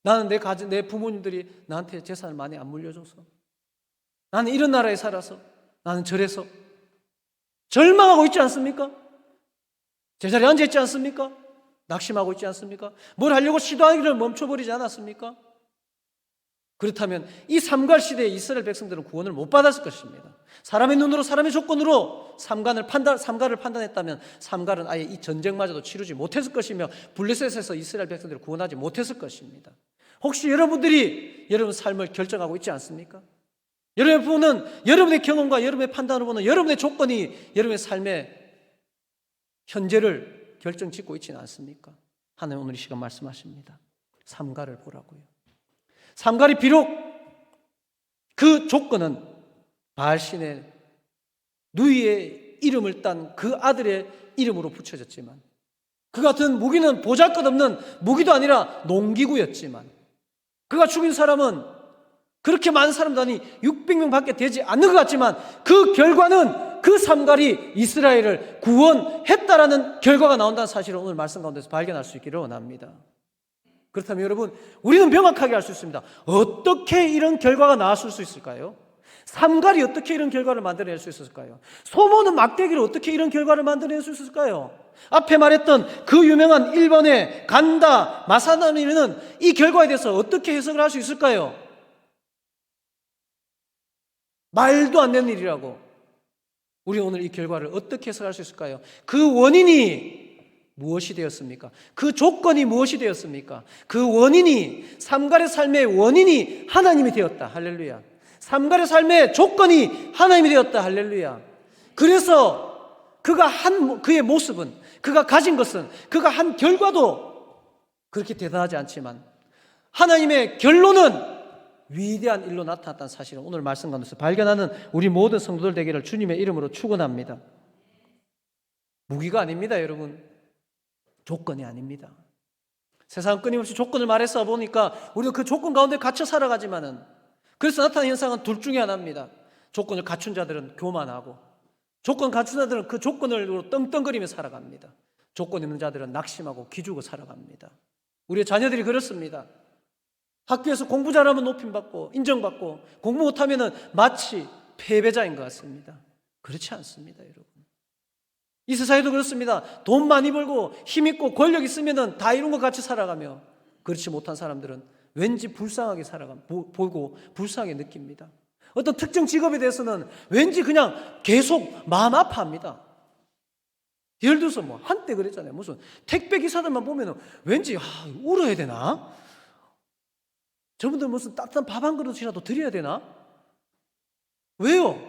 [SPEAKER 2] 나는 내 부모님들이 나한테 재산을 많이 안 물려줘서, 나는 이런 나라에 살아서, 나는 저래서 절망하고 있지 않습니까? 제자리에 앉아 있지 않습니까? 낙심하고 있지 않습니까? 뭘 하려고 시도하기를 멈춰버리지 않았습니까? 그렇다면 이 삼갈 시대의 이스라엘 백성들은 구원을 못 받았을 것입니다. 사람의 눈으로, 사람의 조건으로 삼갈을 판단했다면 삼갈은 아예 이 전쟁마저도 치르지 못했을 것이며 블레셋에서 이스라엘 백성들을 구원하지 못했을 것입니다. 혹시 여러분들이 여러분 삶을 결정하고 있지 않습니까? 여러분은 여러분의 경험과 여러분의 판단으로 보는 여러분의 조건이 여러분의 삶의 현재를 결정짓고 있지는 않습니까? 하나님 오늘 이 시간 말씀하십니다. 삼갈을 보라고요. 삼갈이 비록 그 조건은 바알신의 누이의 이름을 딴 그 아들의 이름으로 붙여졌지만, 그 같은 무기는 보잘것없는 무기도 아니라 농기구였지만, 그가 죽인 사람은 그렇게 많은 사람도 아니 600명밖에 되지 않는 것 같지만, 그 결과는 그 삼갈이 이스라엘을 구원했다라는 결과가 나온다는 사실을 오늘 말씀 가운데서 발견할 수 있기를 원합니다. 그렇다면 여러분, 우리는 명확하게 알 수 있습니다. 어떻게 이런 결과가 나왔을 수 있을까요? 삼갈이 어떻게 이런 결과를 만들어낼 수 있었을까요? 소모는 막대기로 어떻게 이런 결과를 만들어낼 수 있었을까요? 앞에 말했던 그 유명한 1번의 간다, 마사나미는 이 결과에 대해서 어떻게 해석을 할 수 있을까요? 말도 안 되는 일이라고. 우리 오늘 이 결과를 어떻게 해석할 수 있을까요? 그 원인이 무엇이 되었습니까? 그 조건이 무엇이 되었습니까? 그 원인이, 삼갈의 삶의 원인이 하나님이 되었다. 할렐루야. 삼갈의 삶의 조건이 하나님이 되었다. 할렐루야. 그래서 그의 모습은, 그가 가진 것은, 그가 한 결과도 그렇게 대단하지 않지만 하나님의 결론은 위대한 일로 나타났다는 사실을 오늘 말씀 가운데서 발견하는 우리 모든 성도들 되기를 주님의 이름으로 축원합니다. 무기가 아닙니다, 여러분. 조건이 아닙니다. 세상은 끊임없이 조건을 말해서 보니까 우리가 그 조건 가운데 갇혀 살아가지만은, 그래서 나타나는 현상은 둘 중에 하나입니다. 조건을 갖춘 자들은 교만하고, 조건 갖춘 자들은 그 조건으로 떵떵거리며 살아갑니다. 조건 있는 자들은 낙심하고 기죽어 살아갑니다. 우리의 자녀들이 그렇습니다. 학교에서 공부 잘하면 높임받고 인정받고, 공부 못하면 마치 패배자인 것 같습니다. 그렇지 않습니다, 여러분. 이 세상에도 그렇습니다. 돈 많이 벌고 힘있고 권력 있으면 다 이룬 것 같이 살아가며, 그렇지 못한 사람들은 왠지 불쌍하게 보고 불쌍하게 느낍니다. 어떤 특정 직업에 대해서는 왠지 그냥 계속 마음 아파합니다. 예를 들어서 한때 그랬잖아요. 무슨 택배 기사들만 보면 왠지 울어야 되나? 저분들 무슨 따뜻한 밥 한 그릇이라도 드려야 되나? 왜요?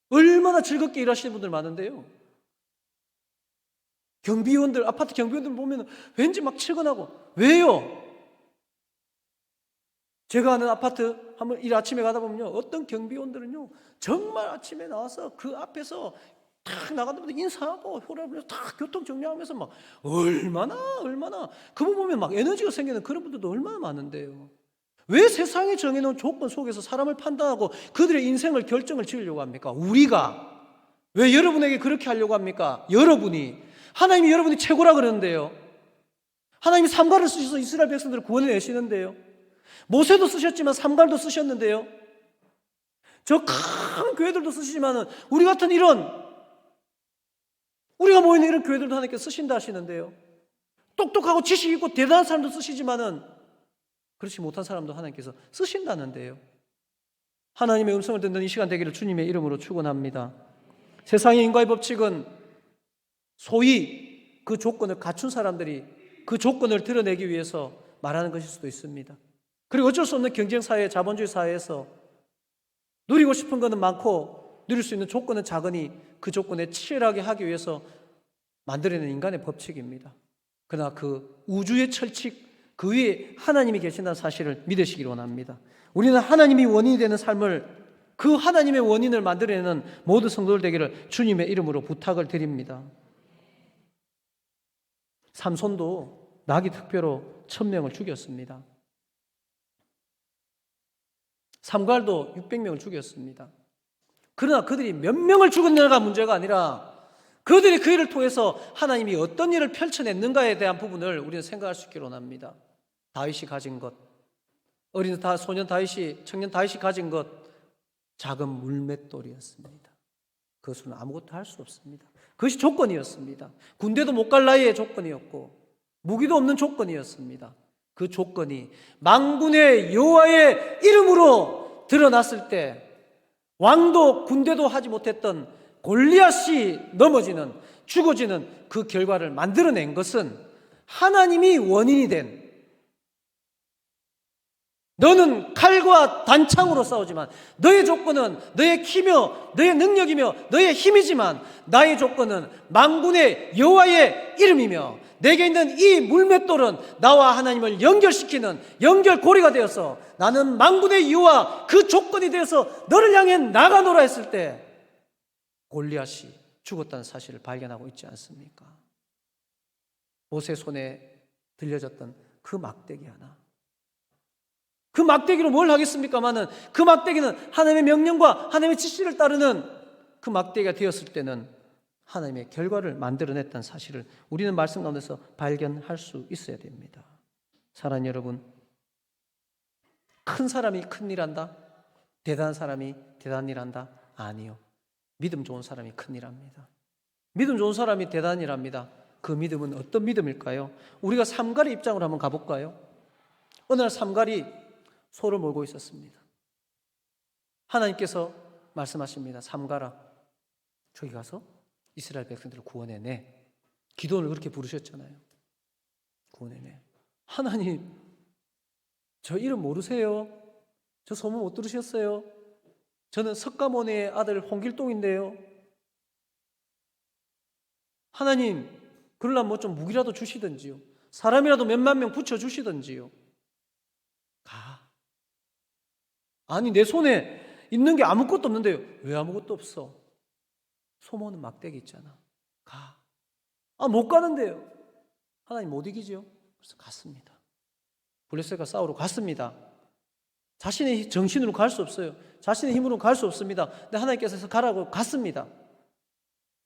[SPEAKER 2] 얼마나 즐겁게 일하시는 분들 많은데요. 경비원들, 아파트 경비원들 보면 왠지 막 출근하고. 왜요? 제가 아는 아파트 한번 일 아침에 가다 보면요, 어떤 경비원들은요 정말 아침에 나와서 그 앞에서 탁 나가는 분들 인사하고 혈압을 탁 교통 정리하면서 막 얼마나 그분 보면 막 에너지가 생기는 그런 분들도 얼마나 많은데요. 왜 세상에 정해놓은 조건 속에서 사람을 판단하고 그들의 인생을 결정을 지으려고 합니까? 우리가 왜 여러분에게 그렇게 하려고 합니까? 하나님이 여러분이 최고라 그러는데요. 하나님이 삼갈을 쓰셔서 이스라엘 백성들을 구원해내시는데요. 모세도 쓰셨지만 삼갈도 쓰셨는데요. 저 큰 교회들도 쓰시지만 우리 같은 우리가 모이는 이런 교회들도 하나님께서 쓰신다 하시는데요. 똑똑하고 지식 있고 대단한 사람도 쓰시지만은 그렇지 못한 사람도 하나님께서 쓰신다는데요. 하나님의 음성을 듣는 이 시간 되기를 주님의 이름으로 축원합니다. 세상의 인과의 법칙은 소위 그 조건을 갖춘 사람들이 그 조건을 드러내기 위해서 말하는 것일 수도 있습니다. 그리고 어쩔 수 없는 경쟁사회, 자본주의 사회에서 누리고 싶은 것은 많고 누릴 수 있는 조건은 작으니 그 조건에 치열하게 하기 위해서 만들어낸 인간의 법칙입니다. 그러나 그 우주의 철칙, 그 위에 하나님이 계신다는 사실을 믿으시길 원합니다. 우리는 하나님이 원인이 되는 삶을, 그 하나님의 원인을 만들어내는 모든 성도들 되기를 주님의 이름으로 부탁을 드립니다. 삼손도 나귀 특별로 1000명을 죽였습니다. 삼갈도 600명을 죽였습니다. 그러나 그들이 몇 명을 죽였느냐가 문제가 아니라 그들이 그 일을 통해서 하나님이 어떤 일을 펼쳐냈는가에 대한 부분을 우리는 생각할 수 있기를 원합니다. 다윗이 가진 것, 어린 소년 다윗이, 청년 다윗이 가진 것, 작은 물맷돌이었습니다. 그것은 아무것도 할 수 없습니다. 그것이 조건이었습니다. 군대도 못 갈 나이의 조건이었고 무기도 없는 조건이었습니다. 그 조건이 만군의 여호와의 이름으로 드러났을 때 왕도 군대도 하지 못했던 골리앗이 넘어지는, 죽어지는 그 결과를 만들어낸 것은 하나님이 원인이 된, 너는 칼과 단창으로 싸우지만 너의 조건은 너의 키며 너의 능력이며 너의 힘이지만 나의 조건은 만군의 여호와의 이름이며 내게 있는 이 물맷돌은 나와 하나님을 연결시키는 연결고리가 되어서 나는 만군의 여호와 그 조건이 되어서 너를 향해 나가노라 했을 때 골리앗이 죽었다는 사실을 발견하고 있지 않습니까? 모세 손에 들려졌던 그 막대기 하나, 그 막대기로 뭘 하겠습니까마는 그 막대기는 하나님의 명령과 하나님의 지시를 따르는 그 막대기가 되었을 때는 하나님의 결과를 만들어냈다는 사실을 우리는 말씀 가운데서 발견할 수 있어야 됩니다. 사랑하는 여러분, 큰 사람이 큰 일 한다? 대단한 사람이 대단한 일 한다? 아니요. 믿음 좋은 사람이 큰 일 합니다. 믿음 좋은 사람이 대단한 일 합니다. 그 믿음은 어떤 믿음일까요? 우리가 삼갈의 입장으로 한번 가볼까요? 어느 날 삼갈이 소를 몰고 있었습니다. 하나님께서 말씀하십니다. 삼갈아, 저기 가서 이스라엘 백성들을 구원해내. 기도를 그렇게 부르셨잖아요. 구원해내. 하나님, 저 이름 모르세요? 저 소문 못 들으셨어요? 저는 석가모니의 아들 홍길동인데요. 하나님, 그러려면 뭐 좀 무기라도 주시든지요. 사람이라도 몇만 명 붙여주시든지요. 가. 아니, 내 손에 있는 게 아무것도 없는데요. 왜 아무것도 없어? 소모는 막대기 있잖아. 가. 아, 못 가는데요. 하나님 못 이기죠. 그래서 갔습니다. 블레셋과 싸우러 갔습니다. 자신의 정신으로 갈 수 없어요. 자신의 힘으로 갈 수 없습니다. 근데 하나님께서 가라고 갔습니다.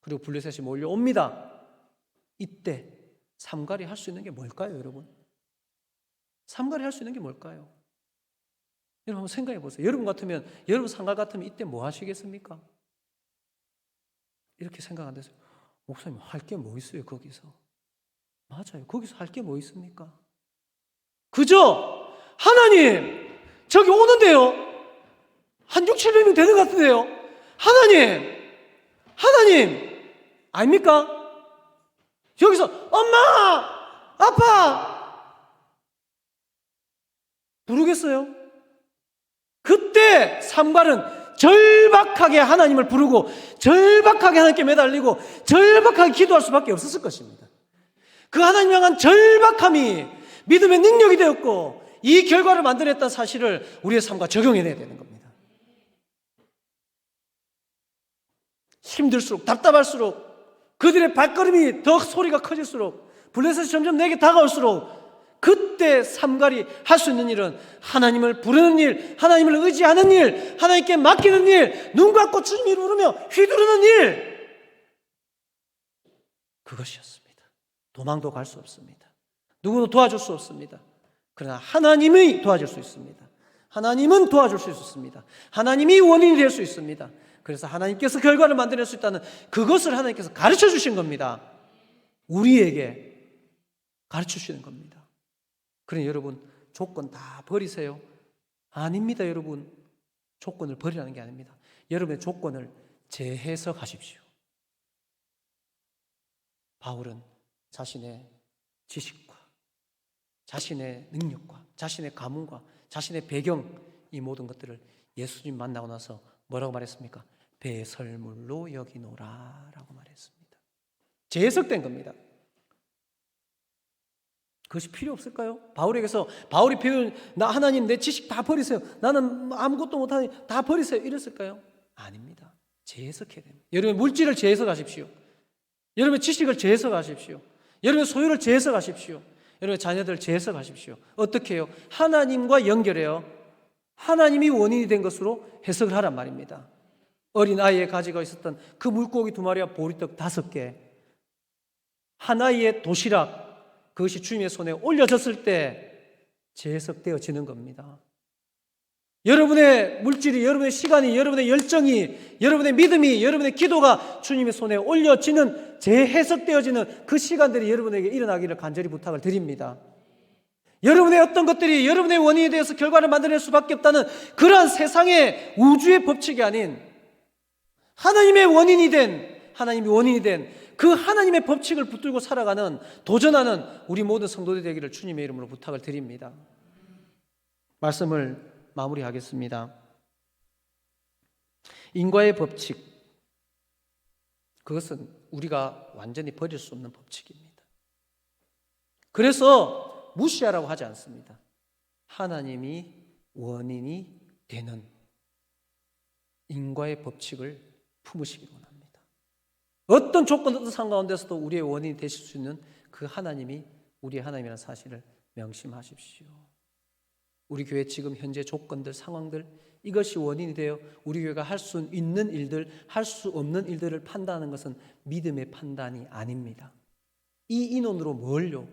[SPEAKER 2] 그리고 블레셋이 몰려옵니다. 이때 삼갈이 할 수 있는 게 뭘까요, 여러분? 삼갈이 할 수 있는 게 뭘까요? 여러분 한번 생각해 보세요. 여러분 같으면, 여러분 삼갈 같으면 이때 뭐 하시겠습니까? 이렇게 생각 안 되세요? 목사님, 할 게 뭐 있어요, 거기서? 맞아요. 거기서 할 게 뭐 있습니까? 그죠? 하나님, 저기 오는데요? 한 6, 700명 되는 것 같은데요? 하나님, 아닙니까? 여기서, 엄마! 아빠! 부르겠어요? 그때 삼갈은 절박하게 하나님을 부르고 절박하게 하나님께 매달리고 절박하게 기도할 수밖에 없었을 것입니다. 그 하나님 향한 절박함이 믿음의 능력이 되었고 이 결과를 만들어냈다는 사실을 우리의 삶과 적용해내야 되는 겁니다. 힘들수록, 답답할수록, 그들의 발걸음이 더 소리가 커질수록, 블레셋이 점점 내게 다가올수록 그때 삼갈이 할 수 있는 일은 하나님을 부르는 일, 하나님을 의지하는 일, 하나님께 맡기는 일, 눈 감고 주님을 부르며 휘두르는 일, 그것이었습니다. 도망도 갈 수 없습니다. 누구도 도와줄 수 없습니다. 그러나 하나님이 도와줄 수 있습니다. 하나님은 도와줄 수 있습니다. 하나님이 원인이 될 수 있습니다. 그래서 하나님께서 결과를 만들어낼 수 있다는 그것을 하나님께서 가르쳐 주신 겁니다. 우리에게 가르쳐 주시는 겁니다. 그러니 여러분, 조건 다 버리세요? 아닙니다. 여러분, 조건을 버리라는 게 아닙니다. 여러분의 조건을 재해석하십시오. 바울은 자신의 지식과 자신의 능력과 자신의 가문과 자신의 배경, 이 모든 것들을 예수님 만나고 나서 뭐라고 말했습니까? 배설물로 여기노라 라고 말했습니다. 재해석된 겁니다. 그것이 필요 없을까요? 바울에게서 바울이 표현, 나 하나님 내 지식 다 버리세요, 나는 아무것도 못하니 다 버리세요, 이랬을까요? 아닙니다. 재해석해야 됩니다. 여러분 물질을 재해석하십시오. 여러분의 지식을 재해석하십시오. 여러분의 소유를 재해석하십시오. 여러분의 자녀들을 재해석하십시오. 어떻게 해요? 하나님과 연결해요. 하나님이 원인이 된 것으로 해석을 하란 말입니다. 어린아이에 가지고 있었던 그 물고기 2마리와 보리떡 5개, 하나의 도시락, 그것이 주님의 손에 올려졌을 때 재해석되어지는 겁니다. 여러분의 물질이, 여러분의 시간이, 여러분의 열정이, 여러분의 믿음이, 여러분의 기도가 주님의 손에 올려지는, 재해석되어지는 그 시간들이 여러분에게 일어나기를 간절히 부탁을 드립니다. 여러분의 어떤 것들이 여러분의 원인에 대해서 결과를 만들어낼 수밖에 없다는 그러한 세상의 우주의 법칙이 아닌 하나님이 원인이 된 그 하나님의 법칙을 붙들고 살아가는, 도전하는 우리 모든 성도들이 되기를 주님의 이름으로 부탁을 드립니다. 말씀을 마무리하겠습니다. 인과의 법칙, 그것은 우리가 완전히 버릴 수 없는 법칙입니다. 그래서 무시하라고 하지 않습니다. 하나님이 원인이 되는 인과의 법칙을 품으시기 원합니다. 어떤 조건, 어떤 상황 가운데서도 우리의 원인이 되실 수 있는 그 하나님이 우리의 하나님이라는 사실을 명심하십시오. 우리 교회 지금 현재 조건들, 상황들, 이것이 원인이 되어 우리 교회가 할 수 있는 일들, 할 수 없는 일들을 판단하는 것은 믿음의 판단이 아닙니다. 이 인원으로 뭘요?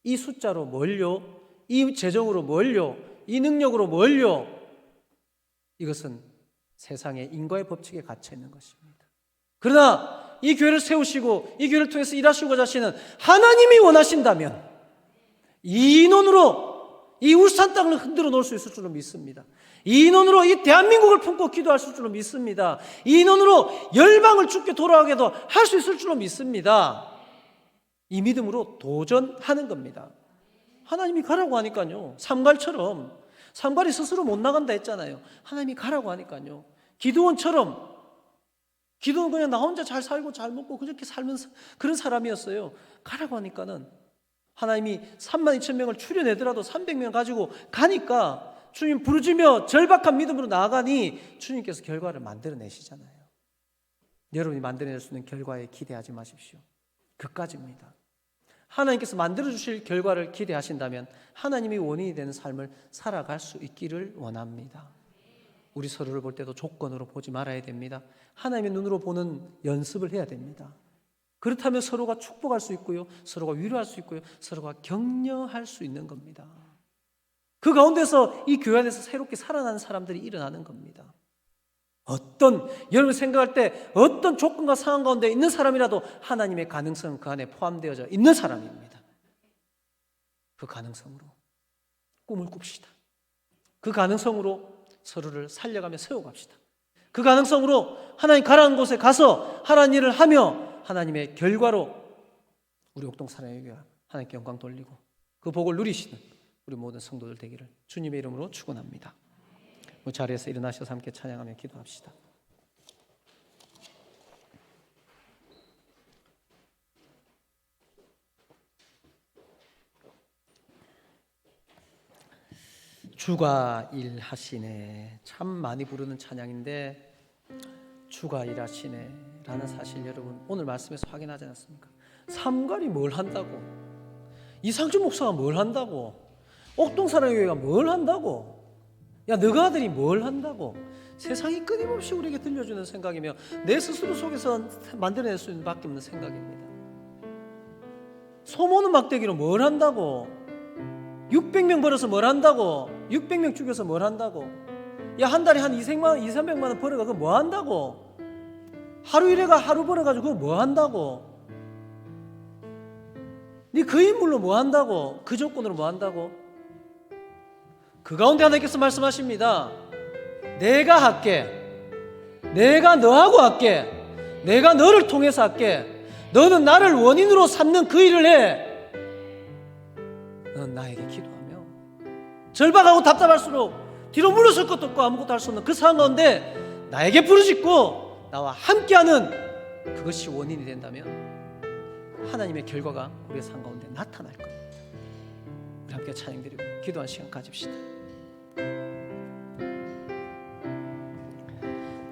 [SPEAKER 2] 이 숫자로 뭘요? 이 재정으로 뭘요? 이 능력으로 뭘요? 이것은 세상의 인과의 법칙에 갇혀 있는 것입니다. 그러나 이 교회를 세우시고 이 교회를 통해서 일하시고자 하시는 하나님이 원하신다면 이 인원으로 이 울산 땅을 흔들어 놓을 수 있을 줄로 믿습니다. 이 인원으로 이 대한민국을 품고 기도할 수 있을 줄로 믿습니다. 이 인원으로 열방을 주께 돌아가게도 할 수 있을 줄로 믿습니다. 이 믿음으로 도전하는 겁니다. 하나님이 가라고 하니까요. 삼갈처럼, 삼갈이 스스로 못 나간다 했잖아요. 하나님이 가라고 하니까요. 기드온처럼, 기도는 그냥 나 혼자 잘 살고 잘 먹고 그렇게 살면서 그런 사람이었어요. 가라고 하니까는 하나님이 32,000명을 추려내더라도 300명 가지고 가니까 주님 부르짖으며 절박한 믿음으로 나아가니 주님께서 결과를 만들어내시잖아요. 여러분이 만들어낼 수 있는 결과에 기대하지 마십시오. 그까지입니다. 하나님께서 만들어주실 결과를 기대하신다면 하나님이 원인이 되는 삶을 살아갈 수 있기를 원합니다. 우리 서로를 볼 때도 조건으로 보지 말아야 됩니다. 하나님의 눈으로 보는 연습을 해야 됩니다. 그렇다면 서로가 축복할 수 있고요, 서로가 위로할 수 있고요, 서로가 격려할 수 있는 겁니다. 그 가운데서 이 교회 안에서 새롭게 살아나는 사람들이 일어나는 겁니다. 여러분 생각할 때 어떤 조건과 상황 가운데 있는 사람이라도 하나님의 가능성은 그 안에 포함되어져 있는 사람입니다. 그 가능성으로 꿈을 꿉시다. 그 가능성으로 서로를 살려가며 세워갑시다. 그 가능성으로 하나님 가라는 곳에 가서 하나님 일을 하며 하나님의 결과로 우리 옥동 사랑의 하나님께 영광 돌리고 그 복을 누리시는 우리 모든 성도들 되기를 주님의 이름으로 축원합니다. 우리 자리에서 일어나셔서 함께 찬양하며 기도합시다. 주가 일하시네, 참 많이 부르는 찬양인데 주가 일하시네 라는 사실 여러분 오늘 말씀에서 확인하지 않았습니까? 삼갈이 뭘 한다고, 이상준 목사가 뭘 한다고, 옥동사랑교회가 뭘 한다고, 야 너가 아들이 뭘 한다고, 세상이 끊임없이 우리에게 들려주는 생각이며 내 스스로 속에서 만들어낼 수 있는 밖에 없는 생각입니다. 소모는 막대기로 뭘 한다고, 600명 벌어서 뭘 한다고, 600명 죽여서 뭘 한다고, 야 한 달에 한 200만 원, 300만 원 벌어가 그거 뭐 한다고, 하루 일해가 하루 벌어가지고 그거 뭐 한다고, 네 그 인물로 뭐 한다고, 그 조건으로 뭐 한다고. 그 가운데 하나님께서 말씀하십니다. 내가 할게, 내가 너하고 할게, 내가 너를 통해서 할게, 너는 나를 원인으로 삼는 그 일을 해, 넌 나에게 기도 절박하고 답답할수록 뒤로 물러설 것도 없고 아무것도 할 수 없는 그 상황 가운데 나에게 부르짖고 나와 함께하는 그것이 원인이 된다면 하나님의 결과가 우리의 삶 가운데 나타날 거예요. 우리 함께 찬양드리고 기도한 시간 가집시다.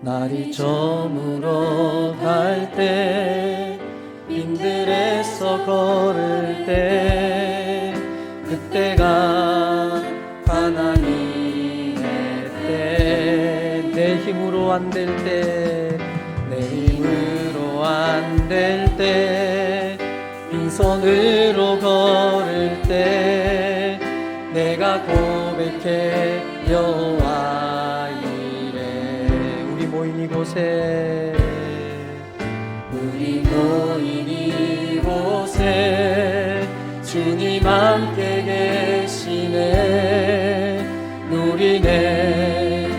[SPEAKER 2] 날이 저물어 갈 때 빈들에서 걸을 때 그때가 하나님의 때 내 힘으로 안 될 때 내 힘으로 안 될 때 빈손으로 걸을 때 내가 고백해 여호와 이래 우리 모인 이곳에 우리 모인 이곳에 주님 함께 계시네 누리네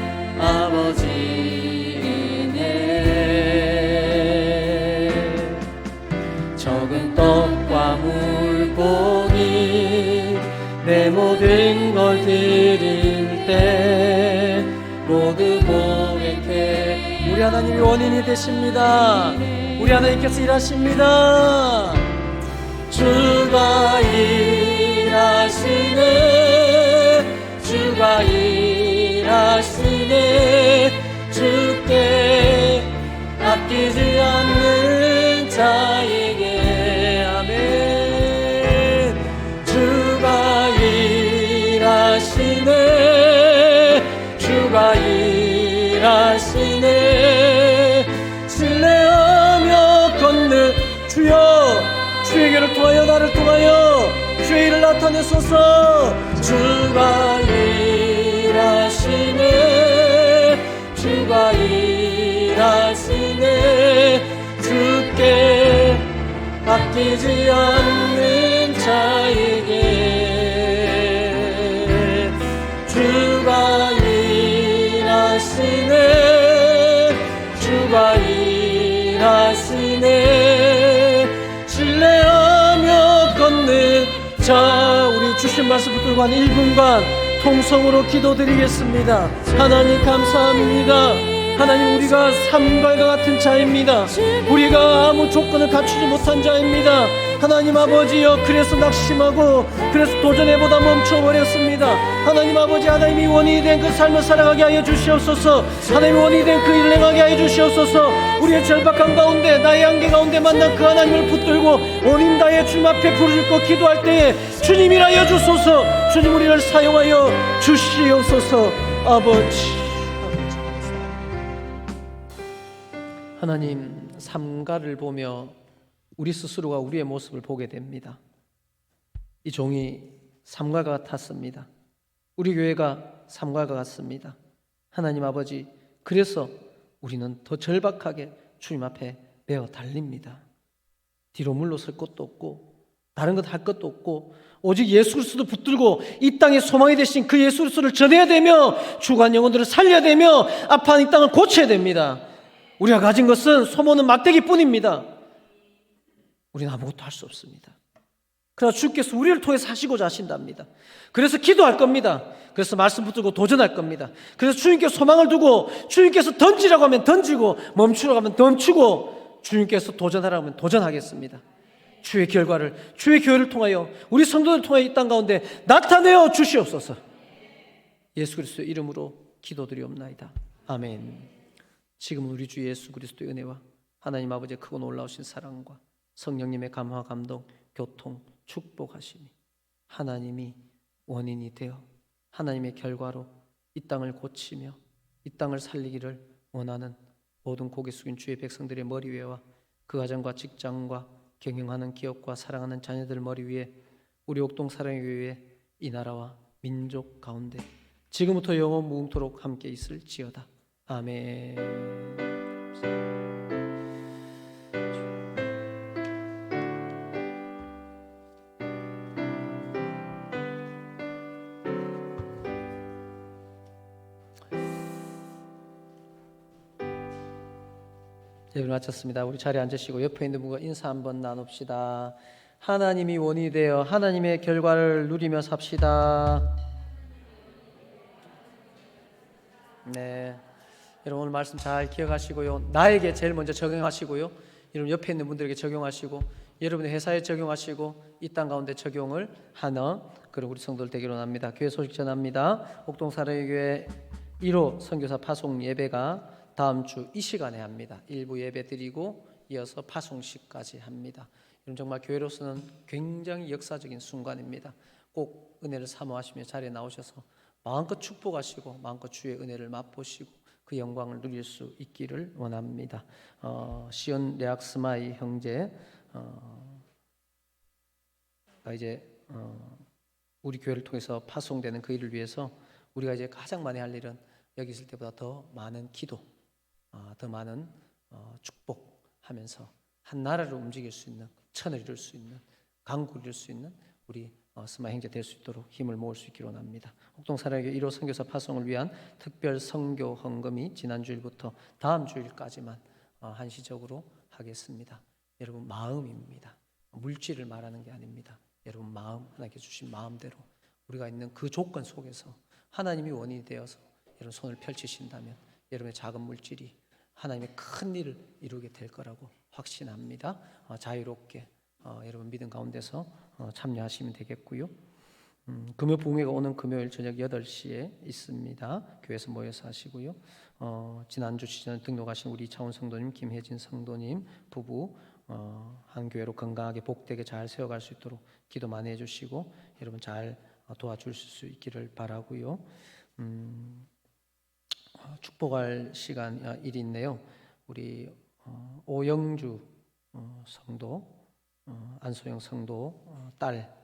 [SPEAKER 2] 아버지네 적은 떡과 물고기 내 모든 걸 드릴 때 모두 고백해 우리 하나님이 원인이 되십니다. 우리 하나님께서 일하십니다. 주가 일하시네 주가 일하시네 주께 아끼지 않는 자에게 아멘 주가 일하시네 주가 일하시네 신뢰하며 걷는 주여 주의 길을 통하여 나를 통하여 주의 일을 나타내소서 주가 일하시네 주가 일하시네 주께 아끼지 않는 자에게 주가 일하시네 주가 일하시네 신뢰하며 걷는 자 우리 주신 말씀 붙들고 한 1분간 통성으로 기도드리겠습니다. 하나님 감사합니다. 하나님 우리가 삼갈과 같은 자입니다. 우리가 아무 조건을 갖추지 못한 자입니다. 하나님 아버지여 그래서 낙심하고 그래서 도전해보다 멈춰버렸습니다. 하나님 아버지 하나님이 원인이 된 그 삶을 살아가게 하여 주시옵소서. 하나님이 원인이 된 그 일을 행하게 하여 주시옵소서. 우리의 절박한 가운데 나의 한계 가운데 만난 그 하나님을 붙들고 원인 다해 주님 앞에 부르짖고 기도할 때에 주님이라여 주소서. 주님 우리를 사용하여 주시옵소서. 아버지 하나님 삼가를 보며 우리 스스로가 우리의 모습을 보게 됩니다. 이 종이 삼가가 같았습니다. 우리 교회가 삼가가 같습니다. 하나님 아버지 그래서 우리는 더 절박하게 주님 앞에 매어 달립니다. 뒤로 물러설 것도 없고 다른 것 할 것도 없고 오직 예수 그리스도 붙들고 이 땅에 소망이 되신 그 예수 그리스도를 전해야 되며 죽은 영혼들을 살려야 되며 아파한 이 땅을 고쳐야 됩니다. 우리가 가진 것은 소모는 막대기뿐입니다. 우리는 아무것도 할 수 없습니다. 그러나 주께서 우리를 통해서 하시고자 하신답니다. 그래서 기도할 겁니다. 그래서 말씀 붙들고 도전할 겁니다. 그래서 주님께서 소망을 두고 주님께서 던지라고 하면 던지고 멈추라고 하면 멈추고 주님께서 도전하라고 하면 도전하겠습니다. 주의 결과를 주의 교회를 통하여 우리 성도들을 통하여 이 땅 가운데 나타내어 주시옵소서. 예수 그리스도의 이름으로 기도드리옵나이다. 아멘. 지금은 우리 주 예수 그리스도의 은혜와 하나님 아버지의 크고 놀라우신 사랑과 성령님의 감화 감동 교통 축복하심이 하나님이 원인이 되어 하나님의 결과로 이 땅을 고치며 이 땅을 살리기를 원하는 모든 고개 숙인 주의 백성들의 머리 위에와 그 가정과 직장과 경영하는 기업과 사랑하는 자녀들 머리 위에 우리 옥동 사랑의 교회에 이 나라와 민족 가운데 지금부터 영원 무궁토록 함께 있을지어다. 아멘. 예배 마쳤습니다. 우리 자리에 앉으시고 옆에 있는 분과 인사 한번 나눕시다. 하나님이 원이 되어 하나님의 결과를 누리며 삽시다. 네. 여러분 오늘 말씀 잘 기억하시고요. 나에게 제일 먼저 적용하시고요. 여러분 옆에 있는 분들에게 적용하시고 여러분의 회사에 적용하시고 이 땅 가운데 적용을 하는 그런 우리 성도들 되기로 합니다. 교회 소식 전합니다. 옥동사랑교회 1호 선교사 파송 예배가 다음 주 이 시간에 합니다. 일부 예배 드리고 이어서 파송식까지 합니다. 여러분 정말 교회로서는 굉장히 역사적인 순간입니다. 꼭 은혜를 사모하시며 자리에 나오셔서 마음껏 축복하시고 마음껏 주의 은혜를 맛보시고 그 영광을 누릴 수 있기를 원합니다. 시온 레악스마이 형제 이제 우리 교회를 통해서 파송되는 그 일을 위해서 우리가 이제 가장 많이 할 일은 여기 있을 때보다 더 많은 기도, 더 많은 축복하면서 한 나라를 움직일 수 있는, 천을 이룰 수 있는, 강국을 이룰 수 있는 우리 스마이 형제 될 수 있도록 힘을 모을 수 있기로 합니다. 옥동사랑교회 1호 선교사 파송을 위한 특별 선교 헌금이 지난 주일부터 다음 주일까지만 한시적으로 하겠습니다. 여러분 마음입니다. 물질을 말하는 게 아닙니다. 여러분 마음, 하나님께 주신 마음대로 우리가 있는 그 조건 속에서 하나님이 원인이 되어서 여러분 손을 펼치신다면 여러분의 작은 물질이 하나님의 큰 일을 이루게 될 거라고 확신합니다. 자유롭게 여러분 믿음 가운데서 참여하시면 되겠고요. 금요 부흥회가 오는 금요일 저녁 8시에 있습니다. 교회에서 모여서 하시고요. 지난주 시즌 등록하신 우리 차원 성도님, 김혜진 성도님 부부 한 교회로 건강하게 복되게 잘 세워갈 수 있도록 기도 많이 해주시고 여러분 잘 도와줄 수 있기를 바라고요. 축복할 시간 일이 있네요. 우리 오영주 성도, 안소영 성도 딸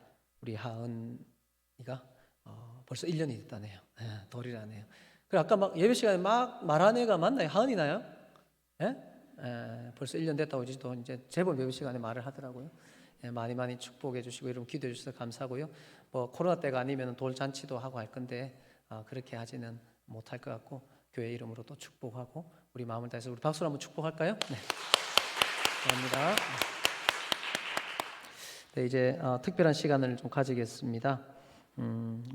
[SPEAKER 2] 우리 하은이가 벌써 1년이 됐다네요. 돌이라네요. 그래 아까 막 예배 시간에 막 말한 애가 맞나요? 하은이나요? 벌써 1년 됐다고 이제 제법 예배 시간에 말을 하더라고요. 많이 많이 축복해 주시고 여러분 기도해 주셔서 감사하고요. 뭐 코로나 때가 아니면 돌 잔치도 하고 할 건데 그렇게 하지는 못할 것 같고 교회 이름으로 또 축복하고 우리 마음을 다해서 우리 박수로 한번 축복할까요? 네. 감사합니다. 네, 이제 특별한 시간을 좀 가지겠습니다.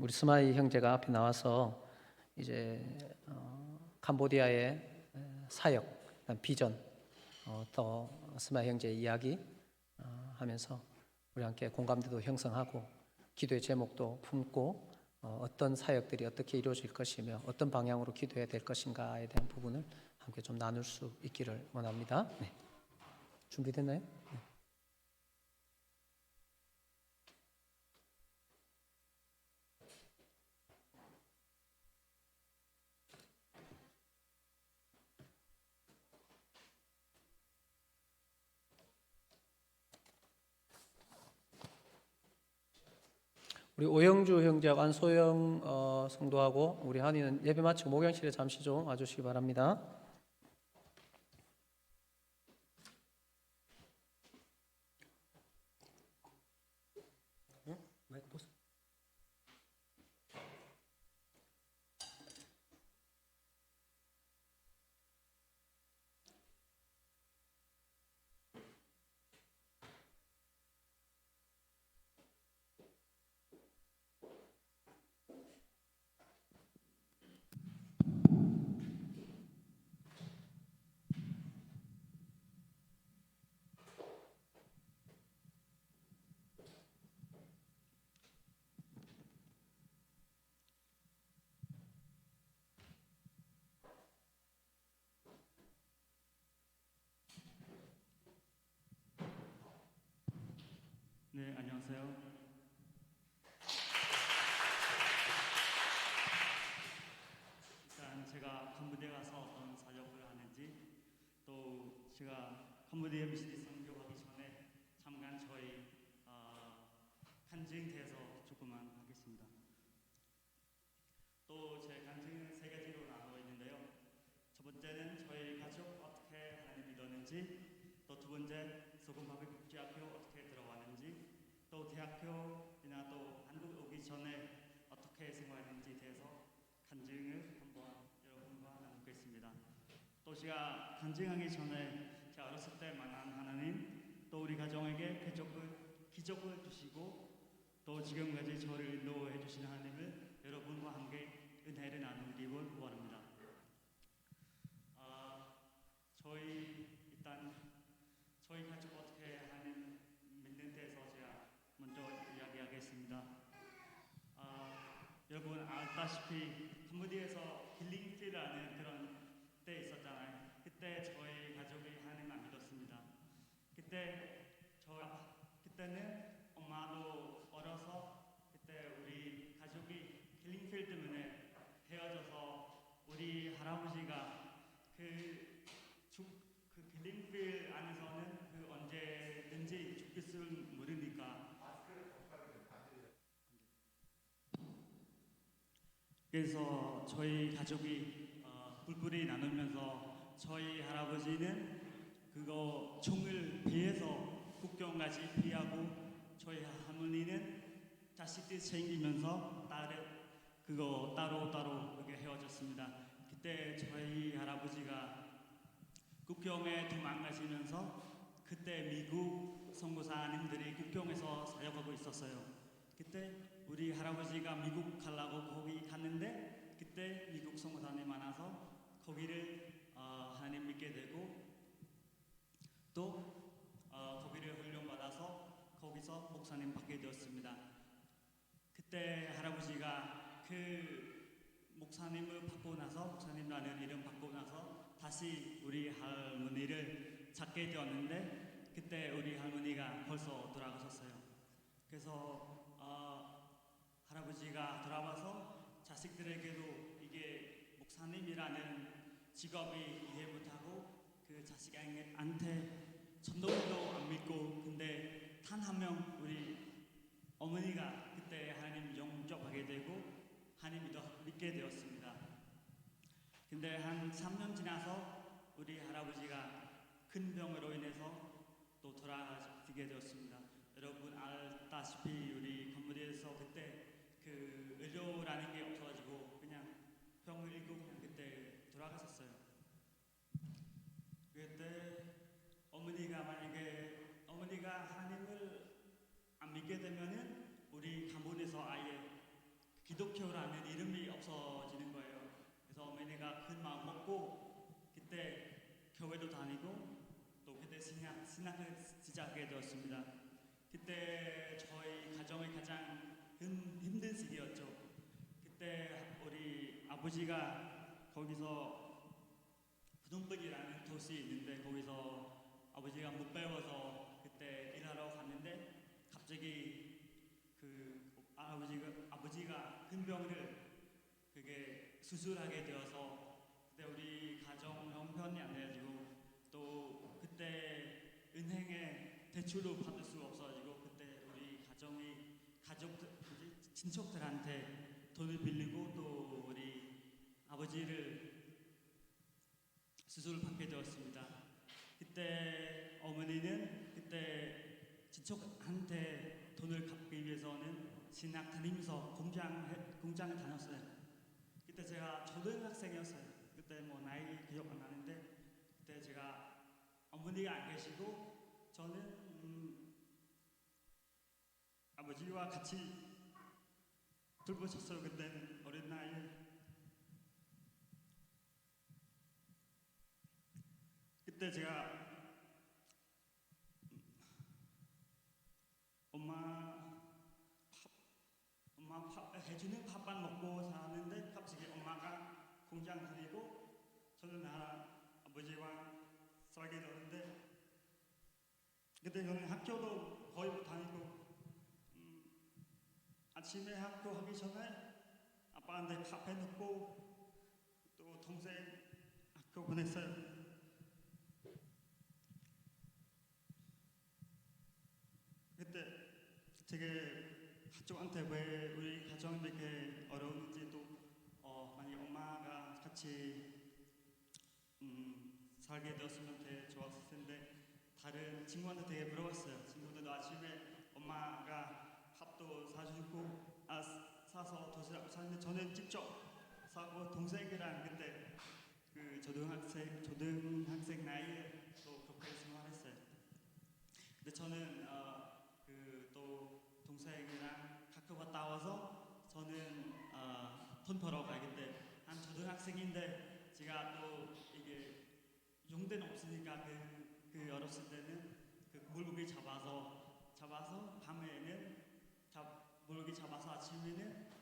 [SPEAKER 2] 우리 스마이 형제가 앞에 나와서 이제 캄보디아의 사역, 비전, 또 스마이 형제의 이야기 하면서 우리 함께 공감대도 형성하고 기도의 제목도 품고 어떤 사역들이 어떻게 이루어질 것이며 어떤 방향으로 기도해야 될 것인가에 대한 부분을 함께 좀 나눌 수 있기를 원합니다. 네. 준비됐나요? 네. 우리 오영주 형제하고 안소영 성도하고 우리 한이는 예배 마치고 목양실에 잠시 좀 와주시기 바랍니다.
[SPEAKER 4] 네, 안녕하세요. 일단 제가 캄보디아 가서 어떤 사역을 하는지 또 제가 캄보디아 미시리 선교하기 전에 잠깐 저희 간증에 대해서 조금만 하겠습니다. 또 제 간증은 세 가지로 나누어 있는데요. 첫 번째는 저희 가족 어떻게 하나님 믿었는지, 또 두 번째 소금파비국제학교 어떻게 들어왔는지, 또 대학교나 또 한국 오기 전에 어떻게 생활했는지에 대해서 간증을 한번 여러분과 나누겠습니다. 또 제가 간증하기 전에 제가 어렸을 때 만난 하나님, 또 우리 가정에게 기적을 주시고 또 지금까지 저를 인도해 주시는 하나님을 여러분과 함께 은혜를 나누기를 원합니다. 여러분 알다시피 캄보디아에서 힐링필이라는 그런 때 있었잖아요. 그때 저희 가족이 하나님만 믿었습니다. 그때는 엄마도 어려서 그때 우리 가족이 힐링필 때문에 헤어져서 우리 할아버지가 그 힐링필 안에서는 그 언제든지 죽을 줄 모르니까 그래서 저희 가족이 뿔뿔이 나누면서 저희 할아버지는 그거 총을 피해서 국경까지 피하고 저희 할머니는 자식들 챙기면서 따로 그게 헤어졌습니다. 그때 저희 할아버지가 국경에 도망가시면서 그때 미국 선교사님들이 국경에서 사역하고 있었어요. 그때 우리 할아버지가 미국 가려고 거기 갔는데 그때 미국 선교사님 만나서 거기를 하나님 믿게 되고 또 거기를 훈련받아서 거기서 목사님 받게 되었습니다. 그때 할아버지가 그 목사님을 받고 나서 목사님이라는 이름 받고 나서 다시 우리 할머니를 찾게 되었는데 그때 우리 할머니가 벌써 돌아가셨어요. 그래서 할아버지가 돌아와서 자식들에게도 이게 목사님이라는 직업이 이해 못하고 그 자식한테 전도도 안 믿고 근데 단 한 명 우리 어머니가 그때 하나님 영접하게 되고 하나님 믿게 되었습니다. 근데 한 3년 지나서 우리 할아버지가 큰 병으로 인해서 또 돌아가시게 되었습니다. 여러분 알다시피 우리 캄보디아에서 그때 그 의료라는 게 없어가지고 그냥 병을 잃고 그냥 그때 돌아가셨어요. 그때 어머니가 하나님을 안 믿게 되면은 우리 가문에서 아예 기독교라는 이름이 없어지는 거예요. 그래서 어머니가 큰 마음 먹고 그때 교회도 다니고 또 그때 신학을 시작하게 되었습니다. 그때 저희 가정의 가장 힘든 시기였죠. 그때 우리 아버지가 거기서 부동백이라는 도시 있는데 거기서 아버지가 못 배워서 그때 일하러 갔는데 갑자기 그 아버지가 큰 병을 그게 수술하게 되어서 그때 우리 가정 형편이 안 돼가지고 또 그때 은행에 대출도 받을 수가 없어가지고 그때 우리 친척들한테 돈을 빌리고 또 우리 아버지를 수술을 받게 되었습니다. 그때 어머니는 그때 친척한테 돈을 갚기 위해서는 신학 다니면서 공장을 다녔어요. 그때 제가 초등학생이었어요. 그때 뭐 나이 기억 안 나는데 그때 제가 어머니가 안 계시고 저는 아버지와 같이 돌보셨어요. 그때는 어린 나이에. 그때 제가 엄마 해주는 밥만 먹고 사는데 갑자기 엄마가 공장 다니고 저는 아버지와 살게 되었는데 그때 저는 학교도 거의 못 다니고 아침에 학교 하기 전에 아빠한테 밥 해놓고 또 동생 학교 보냈어요. 그때 되게 가족한테 왜 우리 가정이 이렇게 어려운지 또 만약 엄마가 같이 살게 되었으면 되게 좋았을 텐데 다른 친구한테 되게 부러웠어요. 친구들도 아침에 엄마가 밥도 사서 도시락 사는데 저는 직접 사고 동생이랑 그때 그 초등학생 나이에 또 그렇게 생활했어요. 근데 저는 그 또 동생이랑 학교 갔다 와서 저는 돈 벌어 가겠대. 한 초등학생인데 제가 또 이게 용대는 없으니까 그 어렸을 때는 그 물고기 잡아서 밤에는 물고기 잡아서 아침에는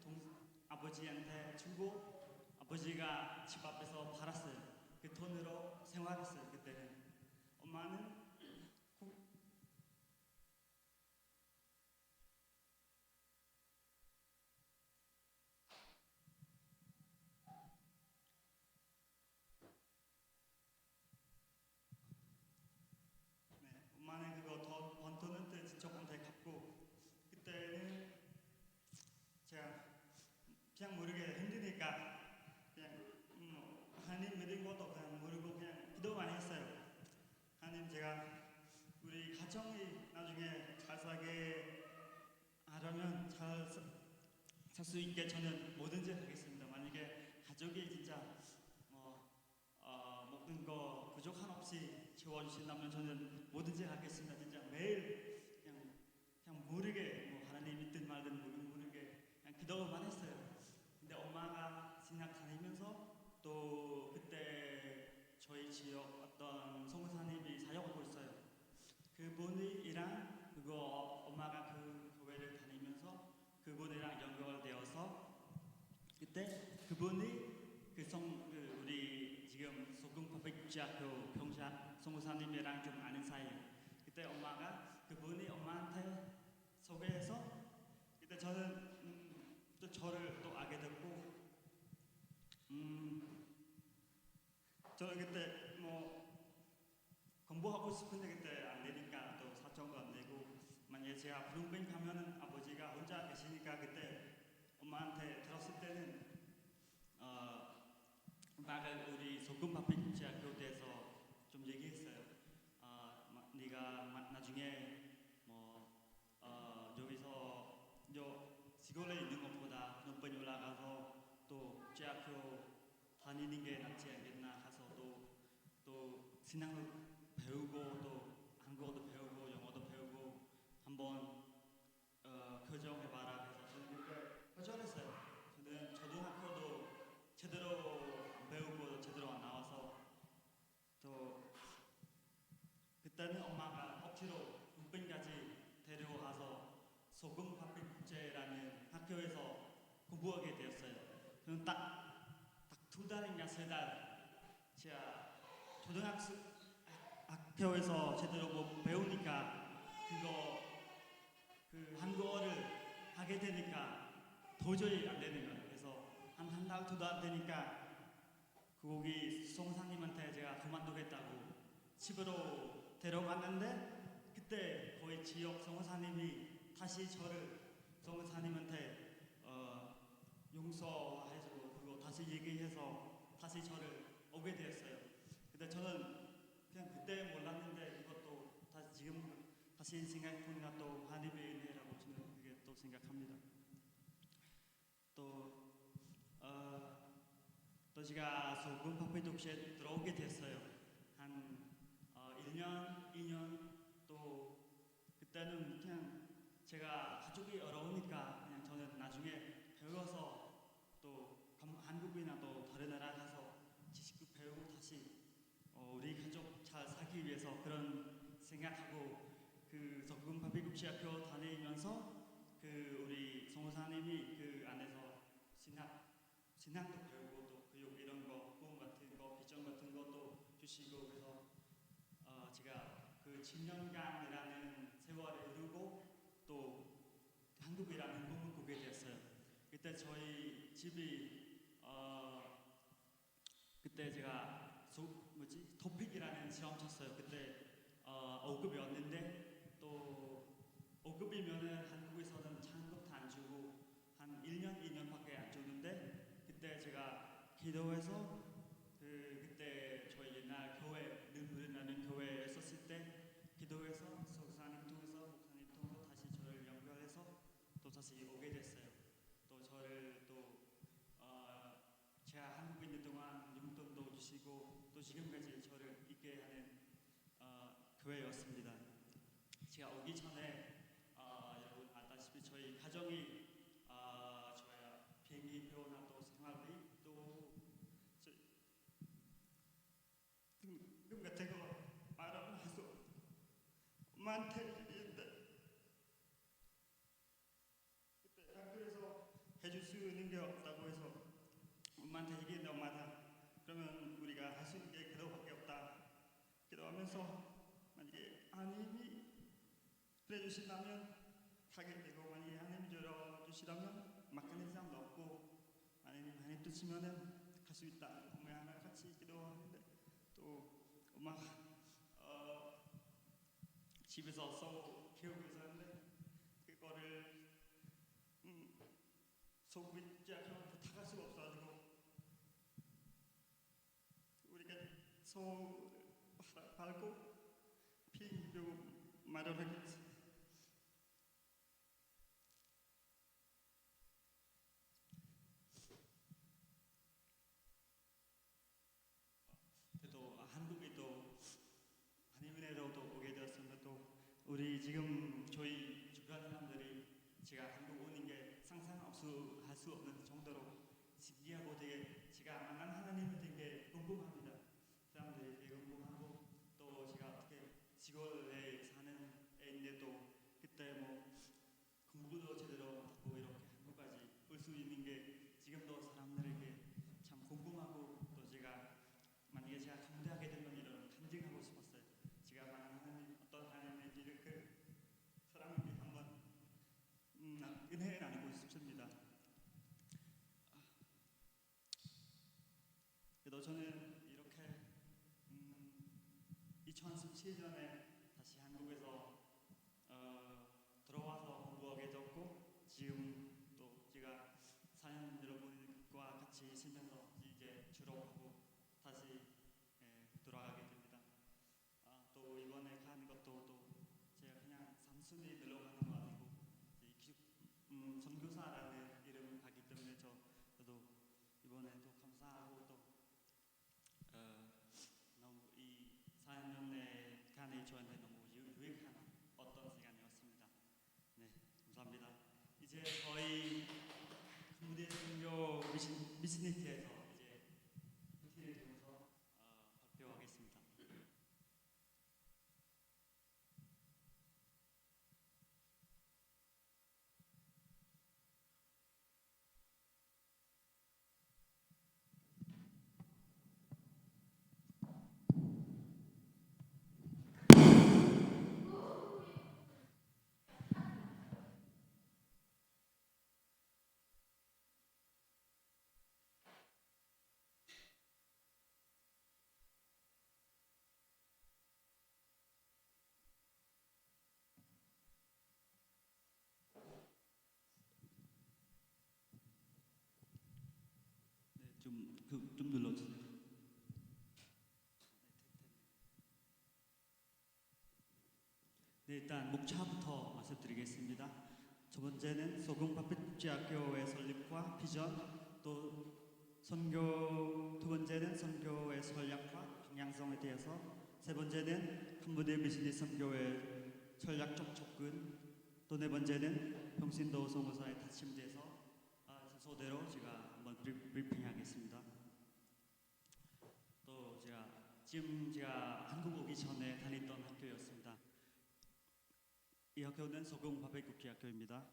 [SPEAKER 4] 아버지한테 주고 아버지가 집 앞에서 팔았어요. 그 돈으로 생활했어요. 그때는 엄마는 엄마는 그거 번 돈은 저한테 갚고 그때는 제가 그냥 모르게 힘드니까 그냥 하나님 믿은 것도 그냥 모르고 그냥 기도만 했어요. 하나님 제가 우리 가정이 나중에 잘 살게 하려면 잘 살 수 있게 저는 뭐든지 하겠습니다. 만약에 가족이 진짜 먹는 거 부족 한없이 채워주신다면 저는 뭐든지 하겠습니다. 진짜 매일 그냥 모르게 하나님 믿든 말든 모르게 그냥 기도만 했어요. 근데 엄마가 신학 다니면서 또 그때 저희 지역 어떤 성사님이 사역하고 있어요. 그분이랑 그거 엄마가 그 교회를 다니면서 그분이랑 연결되어서 그때 그분이 우리 지금 소금 퍼펙트학교 병사 성사님이랑 좀 아는 사이예요. 그때 엄마가 그분이 엄마한테 소개해서 그때 저는 또 저를 또 알게 됐고 저는 그때 공부하고 싶은데 그때 안 되니까 또 사정도 안 되고 만약에 제가 블룸뱅 가면은 아버지가 혼자 계시니까 그때 엄마한테 들었을 때는 엄마가 우리 소금 퍼펙트학교 대해서 좀 얘기했어요. 네가 나중에 여기서 시골에 있는 것보다 높이 올라가서 또 국제학교 다니는 게 낫지 않겠나 가서 또 신앙을 배우고 또 한국어도 배우고 영어도 배우고 한번 교정해봐라 해서 저는 그렇게 거절했어요. 저는 초등학교도 제대로 배우고 제대로 안 나와서 또 그때는 엄마가 억지로 군병까지 데려와서 소금 학교 국제라는 학교에서 공부하게 되었어요. 저는 딱 두 달인가 세 달 제가 학교에서 제대로 배우니까 그 한국어를 하게 되니까 도저히 안 되는 거예요. 그래서 한 달, 두 달 되니까 거기 송사님한테 제가 그만두겠다고 집으로 데려갔는데 그때 거의 지역 성사님이 다시 저를 성사님한테 용서해주고 그거 다시 얘기해서 다시 저를 오게 되었어요. 근데 저는 그냥 그때 몰랐는데 이것도 지금 다시 생각해보니까 또 하나님의 은혜라고 저는 그게 또 생각합니다. 또 제가 소금 퍼펙트 독시에 들어오게 됐어요. 한 1년, 2년 또 그때는 그냥 제가 가족이 어려우니까 그냥 저는 나중에 배워서 또 한국이나 또 다른 나라 가서 지식도 배우고 다시 우리 가족 잘 살기 위해서 그런 생각하고 그 소금 퍼펙트 독시학교 다니면서 그 우리 성호사님이 그 안에서 신학도 배우고 또 교육 이런 거 꿈 같은 거 비전 같은 것도 주시고 그래서 제가 그 10년간이라는 세월을 이루고 또 한국이라는 꿈을 꾸게 됐어요. 그때 저희 집이 그때 제가 토픽이라는 시험 쳤어요. 그때 5급이었는데 또 5급이면은 한국에서는 찬급도 안 주고 한 1년, 2년밖에 안 주는데 그때 제가 기도해서 그때 저희 옛날 교회 능우리라는 교회에 있었을 때 기도해서 석사님 통해서 목사님 통해서 다시 저를 연결해서 또 다시 오게 됐어요. 또 저를 제가 한국에 있는 동안 용돈도 주시고 또 지금까지 저를 있게 하는 교회였습니다. 제가 오기 전에 여러분 아다시피 저희 가정이 저희 비행기 표나 또 생활비 또 금 같은 거 말하면 해서 엄마한테 얘기했는데 그때 학교에서 해줄 수 있는 게 없다고 저한테 얘기해 너마다 그러면 우리가 할 수 있는 게 기도밖에 없다. 기도하면서 만약에 하나님이 그래 주신다면 가게 되고 만약에 하나님이 열어주시다면 막히는 사람도 없고 하나님 뜻이면은 갈 수 있다. 정말 하나 같이 기도하는데 또 음악 집에서 써 키우고 있었는데 그거를 소비자한테 부탁할 수가 없어가지고 우리가 소 밟고 피 그리고 마련했지. 또 한국에 또 한인은혜로도 오게 되었습니다. 또 우리 지금 저희 주변 사람들이 제가 한국 오는 게 상상할 수 없는 정도로 신기하고 되게 제가 만난 하나님을 되게 궁금합니다. 사람들이 되게 궁금하고 또 제가 어떻게 시골에 사는 애인데도 그때 뭐 공부도 제대로 하고 이렇게 한국까지 올 수 있는 게 지금도 사람들에게 참 궁금하고 또 제가 만약에 제가 강대하게 되면 이런 간증하고 싶었어요. 제가 만난 하나님 어떤 하나님의 일을 그 사람에게 한번 은혜 나누고 싶습니다. 그래도 저는 이렇게 2017년에 다시 한국에서 들어와서 공부하게 됐고 지금 또 제가 4년 여러분과 같이 있으면서 이제 졸업하고 다시 돌아가게 됩니다. 또 이번에 가는 것도 또 제가 그냥 단순히 놀러 가는 거 아니고 선교사라는 이름을 가기 때문에 저도 이번에 또 감사하고 또 너무 이 4년 간에 저한테 너무 유익한 어떤 시간이었습니다. 네, 감사합니다. 이제 저희 무대 선교 미시니티에서 이제 미팅을 통해서 발표하겠습니다. 네, 좀 눌러주세요. 네, 일단 목차부터 말씀드리겠습니다. 첫 번째는 소금밥빛대학교의 설립과 비전, 또 선교, 두 번째는 선교의 전략과 방향성에 대해서, 세 번째는 한무대 미시니 선교의 전략적 접근, 또 네 번째는 평신도 선교사의 다짐에 대해서 순서대로 제가 한번 브리핑하겠습니다. 또 제가 한국 오기 전에 다녔던 학교였습니다. 이 학교는 소금밥빛대학교입니다.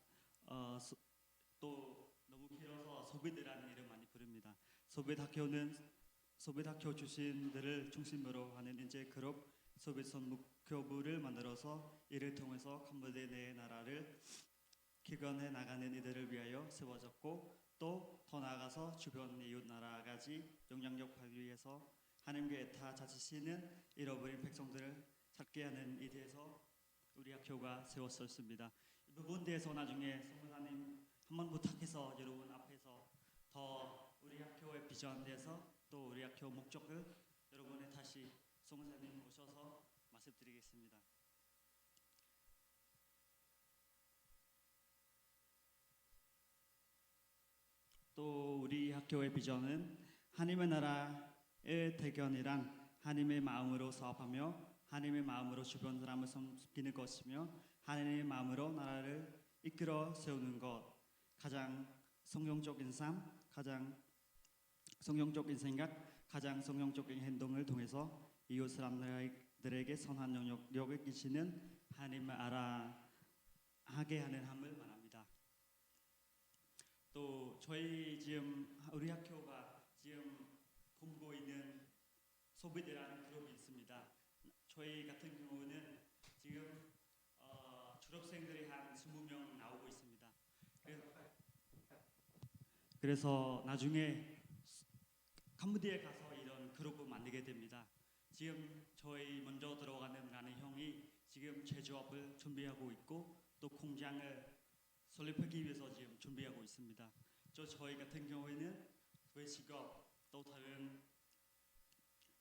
[SPEAKER 4] 또 너무 길어서 소비대라는 이름 많이 부릅니다. 소비대학교 출신들을 중심으로 하는 인재 그룹 소비선 목표부를 만들어서 이를 통해서 캄보디아 내 나라를 기원해 나가는 이들을 위하여 세워졌고, 또 더 나아가서 주변 이웃 나라까지 영향력 발휘해서 하나님께 애타 자치시는 잃어버린 백성들을 찾게 하는 이대에서 우리 학교가 세웠었습니다. 이 부분에 대해서 나중에 성모사님 한번 부탁해서 여러분 앞에서 더 우리 학교의 비전에 대해서 또 우리 학교 목적을 여러분의 다시 성모사님 오셔서 말씀드리겠습니다. 또 우리 학교의 비전은 하나님의 나라의 대견이란 하나님의 마음으로 사업하며 하나님의 마음으로 주변 사람을 섬기는 것이며 하나님의 마음으로 나라를 이끌어 세우는 것, 가장 성경적인 삶, 가장 성경적인 생각, 가장 성경적인 행동을 통해서 이웃 사람들에게 선한 영역을 끼치는 하나님을 알아하게 하는 함을 말합니다. 또 저희 지금 우리 학교가 지금 지금 공부하고 있는 소비대라는 그룹이 있습니다. 저희 같은 경우는 지금 졸업생들이 한 20명 나오고 있습니다. 그래서 나중에 캄보디아에 가서 이런 그룹을 만들게 됩니다. 지금 저희 먼저 들어가는 나는 형이 지금 제조업을 준비하고 있고 또 공장을 설립하기 위해서 지금 준비하고 있습니다. 저희 같은 경우에는 외식업 또 다른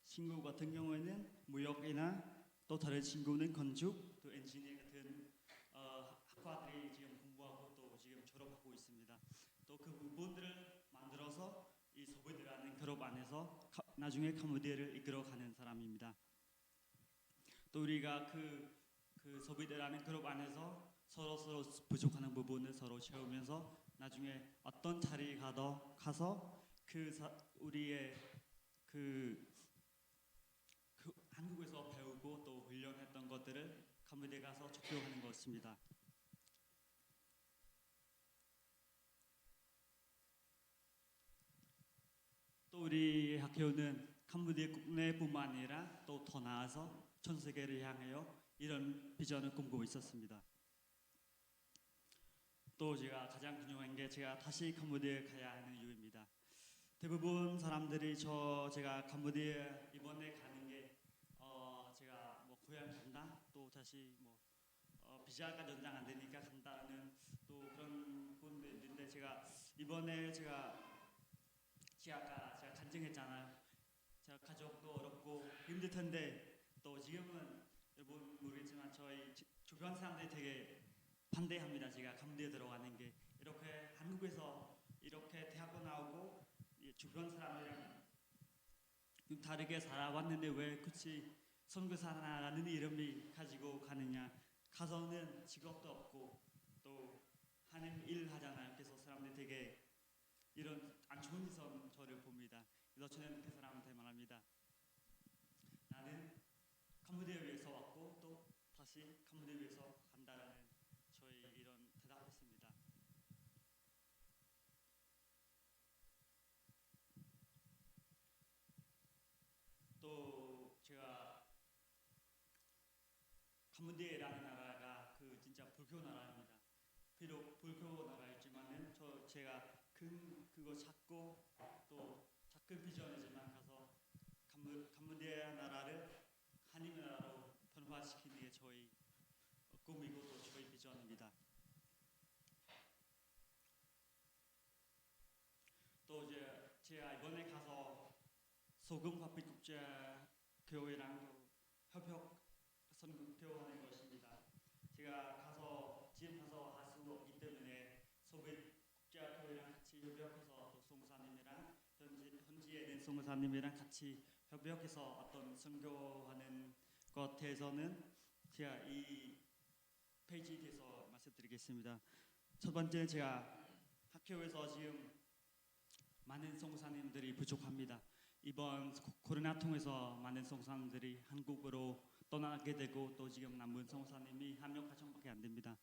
[SPEAKER 4] 친구 같은 경우에는 무역이나 또 다른 친구는 건축 또 엔지니어 같은 학과들이 지금 공부하고 또 지금 졸업하고 있습니다. 또 그 부분들을 만들어서 이 소비대라는 그룹 안에서 나중에 캄보디아를 이끌어가는 사람입니다. 또 우리가 그 소비대라는 그룹 안에서 서로 부족하는 부분을 서로 채우면서 나중에 어떤 자리에 가서 우리의 한국에서 배우고 또 훈련했던 것들을 캄보디아에 가서 적용하는 것입니다. 또 우리 학교는 캄보디아 국내뿐만 아니라 또 더 나아서 전 세계를 향하여 이런 비전을 꿈꾸고 있었습니다. 또 제가 가장 중요한 게 제가 다시 캄보디아에 가야 하는 이유입니다. 대부분 사람들이 제가 캄보디아 이번에 가는 게 제가 뭐 고향 간다 또 다시 뭐 비자가 연장 안 되니까 간다는 또 그런 분들 있는데 이번에 제가 간증했잖아요. 제가 가족도 어렵고 힘들 텐데 또 지금은 여러분 모르겠지만 저희 주변 사람들이 되게 반대합니다. 제가 캄보디아 들어가는 게 이렇게 한국에서 이렇게 대학교 나오고 주변 사람들이랑 다르게 살아왔는데 왜 굳이 선교사라는 이름이 가지고 가느냐. 가서는 직업도 없고 또 하는 일 하잖아요. 그래서 사람들이 되게 이런 안 좋은 시선 저를 봅니다. 그래서 저는 그 사람한테 말합니다. 나는 캄보디아 위해서 왔고 또 다시 캄보디아 위해서 간다라는 저희 이런 대답했습니다. 또 제가 캄보디아라는 나라가 진짜 불교 나라입니다. 비록 불교 나라이지만은 제가 그거 찾고 또 작은 비전이지만 가서 캄보디아 나라를 하나님의 나라로 변화시키는 게 저희 꿈이고 또 저희 비전입니다. 또 이제 제가 이번에 가서 소금화빛국제교회랑 협력 선교하는 것입니다. 제가 지금 가서 할 수 없기 때문에 소빛국제교회랑 같이 협력해서 또 송사님이랑 현지에 있는 송사님이랑 같이 협력해서 어떤 선교하는 것에서는 제가 이 페이지에 대해서 말씀드리겠습니다. 첫 번째 제가 학교에서 지금 많은 송사님들이 부족합니다. 이번 코로나 통해서 많은 송사님들이 한국으로 떠나게 되고 또 지금 남은 송사님이 한 명 가정밖에 안 됩니다.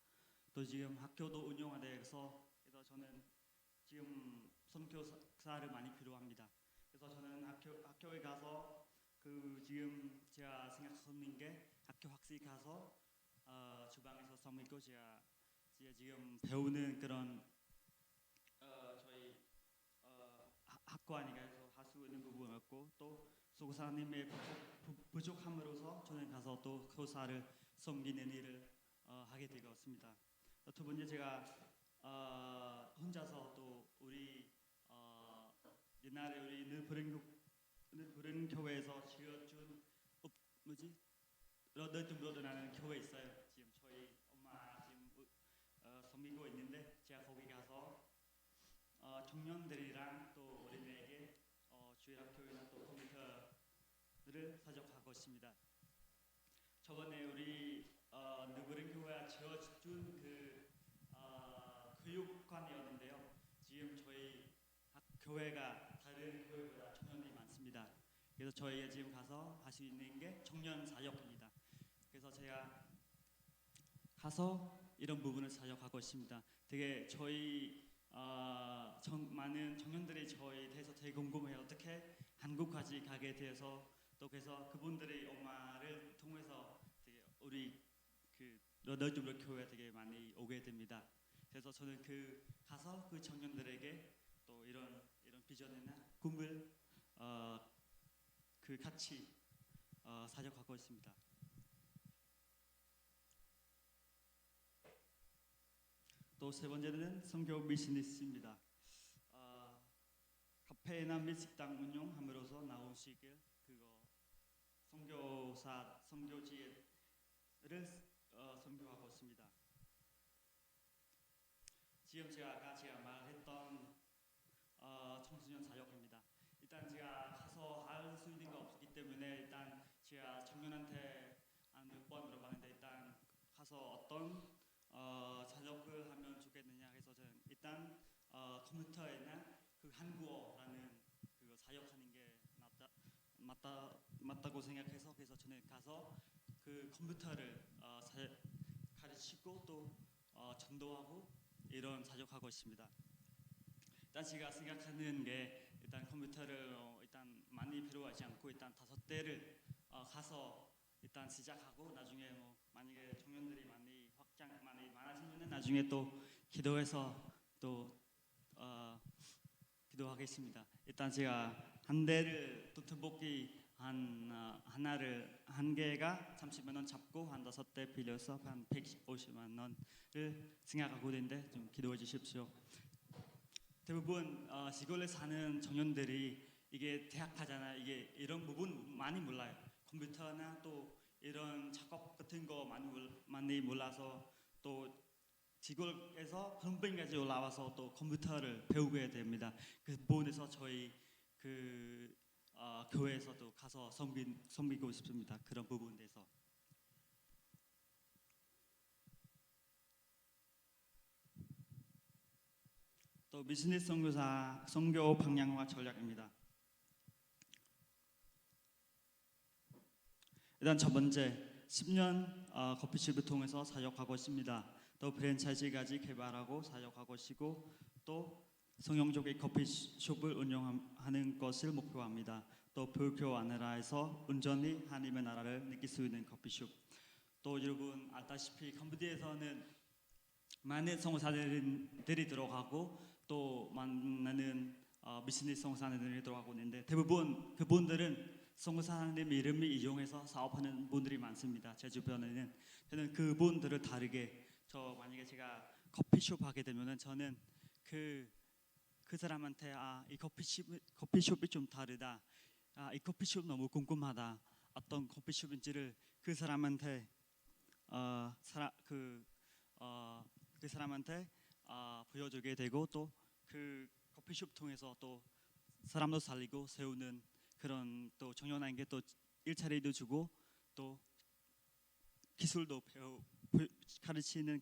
[SPEAKER 4] 또 지금 학교도 운영돼서 그래서 저는 지금 선교사를 많이 필요합니다. 그래서 저는 학교에 가서 지금 제가 생각하는 게 학교 학생 가서 주방에서 섬기고 제가 지금 배우는 그런 저희 학과니까 할 수 있는 부분이었고 또 소사님의 부족함으로서 저는 가서 또 교사를 섬기는 일을 하게 되었습니다. 두 번째 제가 혼자서 또 우리 옛날에 우리 늘부른 교회에서 지어준 러드라는 교회 있어요. 지금 저희 엄마 지금 섬기고 있는데 제가 거기 가서 청년들이랑 또 어린이에게 주일학교나 또 컴퓨터를 사적하고 있습니다. 저번에 우리 느그른 교회가 지어준 교육관이었는데요. 지금 저희 교회가 다른 교회보다 청년들이 많습니다. 그래서 저희가 지금 가서 할 수 있는 게 청년 사역입니다. 그래서 제가 가서 이런 부분을 사역하고 있습니다. 되게 저희 많은 청년들이 저에 대해서 되게 궁금해요. 어떻게 한국까지 가게 돼서 또 그래서 그분들의 엄마를 통해서 되게 우리 그 너덜주블 교회 되게 많이 오게 됩니다. 그래서 저는 가서 그 청년들에게 또 이런 비전이나 꿈을 같이 사역하고 있습니다. 또 세 번째는 선교 비즈니스입니다. 카페나 및 식당 운영함으로써 나오시길 선교지를 선교하고 있습니다. 지금 제가 말했던 청소년 사역입니다. 일단 제가 가서 할 수 있는 거 없기 때문에 일단 제가 청년한테 몇 번 물어봤는데 일단 가서 어떤 사역을 하면 좋겠느냐 해서 저는 일단 컴퓨터나 한국어라는 사역하는 게 맞다고 생각해서 그래서 저는 가서 그 컴퓨터를 가르치고 또 전도하고 이런 사역하고 있습니다. 일단 제가 생각하는 게 일단 컴퓨터를 일단 많이 필요하지 않고 일단 5대를 가서 일단 시작하고 나중에 만약에 청년들이 많이 많아지면은 나중에 또 기도해서 또 기도하겠습니다. 일단 제가 한 대를 노트북이 한 개가 30만 원 잡고 한 5대 빌려서 한 150만 원을 생각하고 있는데 좀 기도해 주십시오. 대부분 시골에 사는 청년들이 이게 대학 가잖아요. 이게 이런 부분 많이 몰라요. 컴퓨터나 또 이런 작업 같은 거 많이 몰라서 또 시골에서 홈페이지까지 올라와서 또 컴퓨터를 배우게 됩니다. 그 부분에서 저희 교회에서도 가서 섬기고 싶습니다. 그런 부분에서. 또 비즈니스 선교 방향과 전략입니다. 일단 첫 번째 10년 커피숍을 통해서 사역하고 있습니다. 또 프랜차이즈까지 개발하고 사역하고 있고 또 성용적인 커피숍을 운영하는 것을 목표합니다. 또 불교 나라에서 온전히 하나님의 나라를 느낄 수 있는 커피숍. 또 여러분 알다시피 캄보디아에서는 많은 성사들이 들어가고 또 많은 비즈니스 성사들이 들어가고 있는데 대부분 그분들은 성사님 이름을 이용해서 사업하는 분들이 많습니다. 제 주변에는 저는 그분들을 다르게 만약에 제가 커피숍 하게 되면은 저는 그 사람한테 이 커피숍이 좀 다르다. 이 커피숍 너무 궁금하다. 어떤 커피숍인지를 그 사람한테 그 사람한테 보여주게 되고 또 그 커피숍 통해서 또 사람도 살리고 세우는 그런 또 청년에게 또 일자리도 주고 또 기술도 가르치는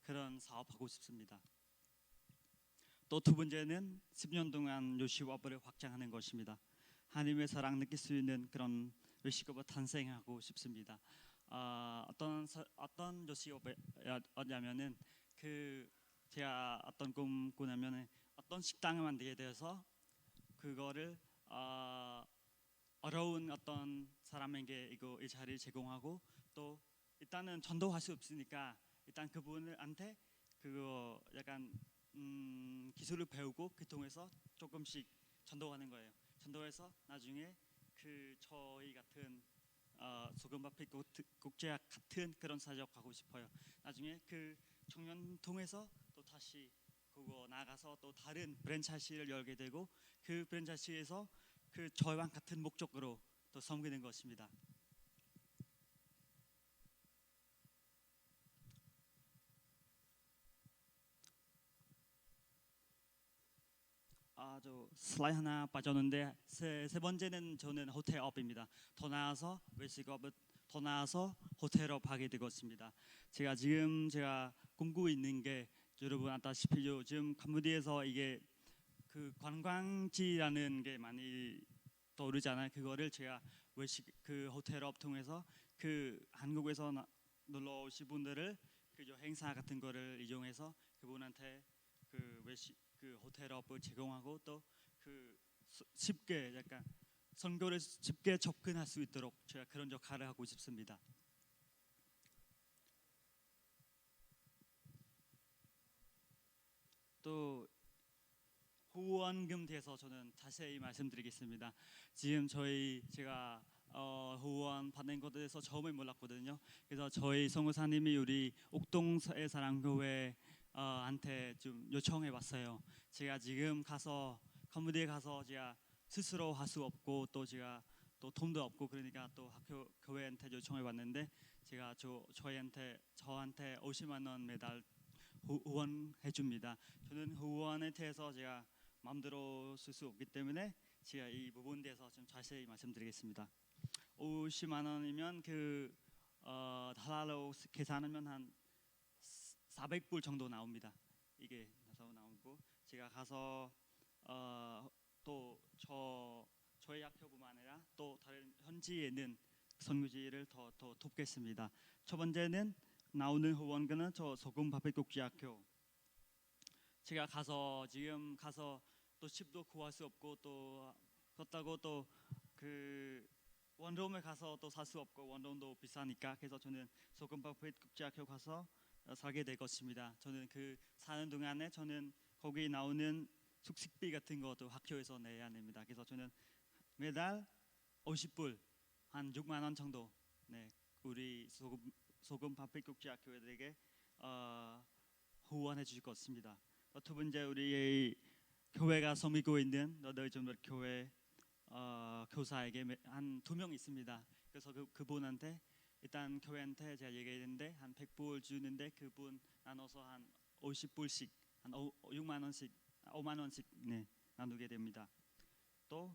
[SPEAKER 4] 그런 사업하고 싶습니다. 또 두 번째는 10년 동안 요식업을 확장하는 것입니다. 하나님의 사랑 느낄 수 있는 그런 요식업을 탄생하고 싶습니다. 어떤 요식업이냐면은 제가 어떤 꿈꾸냐면은 어떤 식당을 만들게 되어서 그거를 어려운 어떤 사람에게 이 자리를 제공하고 또 일단은 전도할 수 없으니까 일단 그분한테 그거 약간 기술을 배우고 그 통해서 조금씩 전도하는 거예요. 전도해서 나중에 저희 같은 소금밥빛 국제학 같은 그런 사역하고 싶어요. 나중에 청년 통해서 또 다시 그거 나가서 또 다른 프랜차이즈를 열게 되고 그 프랜차이즈에서 저희와 같은 목적으로 또 섬기는 것입니다. 저 슬라이드 하나 빠졌는데 세 번째는 저는 호텔업입니다. 더 나아서 외식업을 더 나아서 호텔업 하게 되었습니다. 제가 꿈꾸고 있는 게 여러분 아다시피 요즘 캄보디아에서 이게 관광지라는 게 많이 떠오르잖아요. 그거를 제가 호텔업 통해서 한국에서 놀러 오신 분들을 행사 같은 거를 이용해서 그분한테 그 호텔업을 제공하고 또 그 쉽게 약간 선교를 쉽게 접근할 수 있도록 제가 그런 역할을 하고 싶습니다. 또 후원금 대해서 저는 자세히 말씀드리겠습니다. 지금 제가 후원 받는 것에 대해서 처음에 몰랐거든요. 그래서 저희 성우사님이 우리 옥동의 사랑교회 한테 좀 요청해 왔어요. 제가 지금 가서 컴퓨터에 가서 제가 스스로 할 수 없고 또 제가 또 돈도 없고 그러니까 또 학교 교회한테 요청해 왔는데 제가 저한테 50만 원 매달 후원해 줍니다. 저는 후원에 대해서 제가 마음대로 쓸 수 없기 때문에 제가 이 부분에 대해서 좀 자세히 말씀드리겠습니다. 50만 원이면 달러로 계산하면 한 400불 정도 나옵니다. 이게 나오고 제가 가서 또 저희 학교뿐만 아니라 또 다른 현지에 있는 선교지를 더 돕겠습니다. 첫 번째는 나오는 후원금은 저 소금 바베국지학교 제가 지금 가서 또 집도 구할 수 없고 또 그렇다고 또 그 원룸에 가서 또 살 수 없고 원룸도 비싸니까 그래서 저는 소금 바베국지학교 가서 살게 될 것입니다. 저는 그 사는 동안에 저는 거기 나오는 숙식비 같은 것도 학교에서 내야 됩니다. 그래서 저는 매달 50불 한 6만 원 정도 우리 소금 바베국지학교에게 후원해 주실 것입니다. 두 번째 우리 교회가 섬기고 있는 너덜 교회 교사에게 한 2명 있습니다. 그래서 그분한테 일단 교회한테 제가 얘기했는데 한 100불 주는데 그분 나눠서 한 50불씩 한 6만 원씩 5만 원씩 나누게 됩니다. 또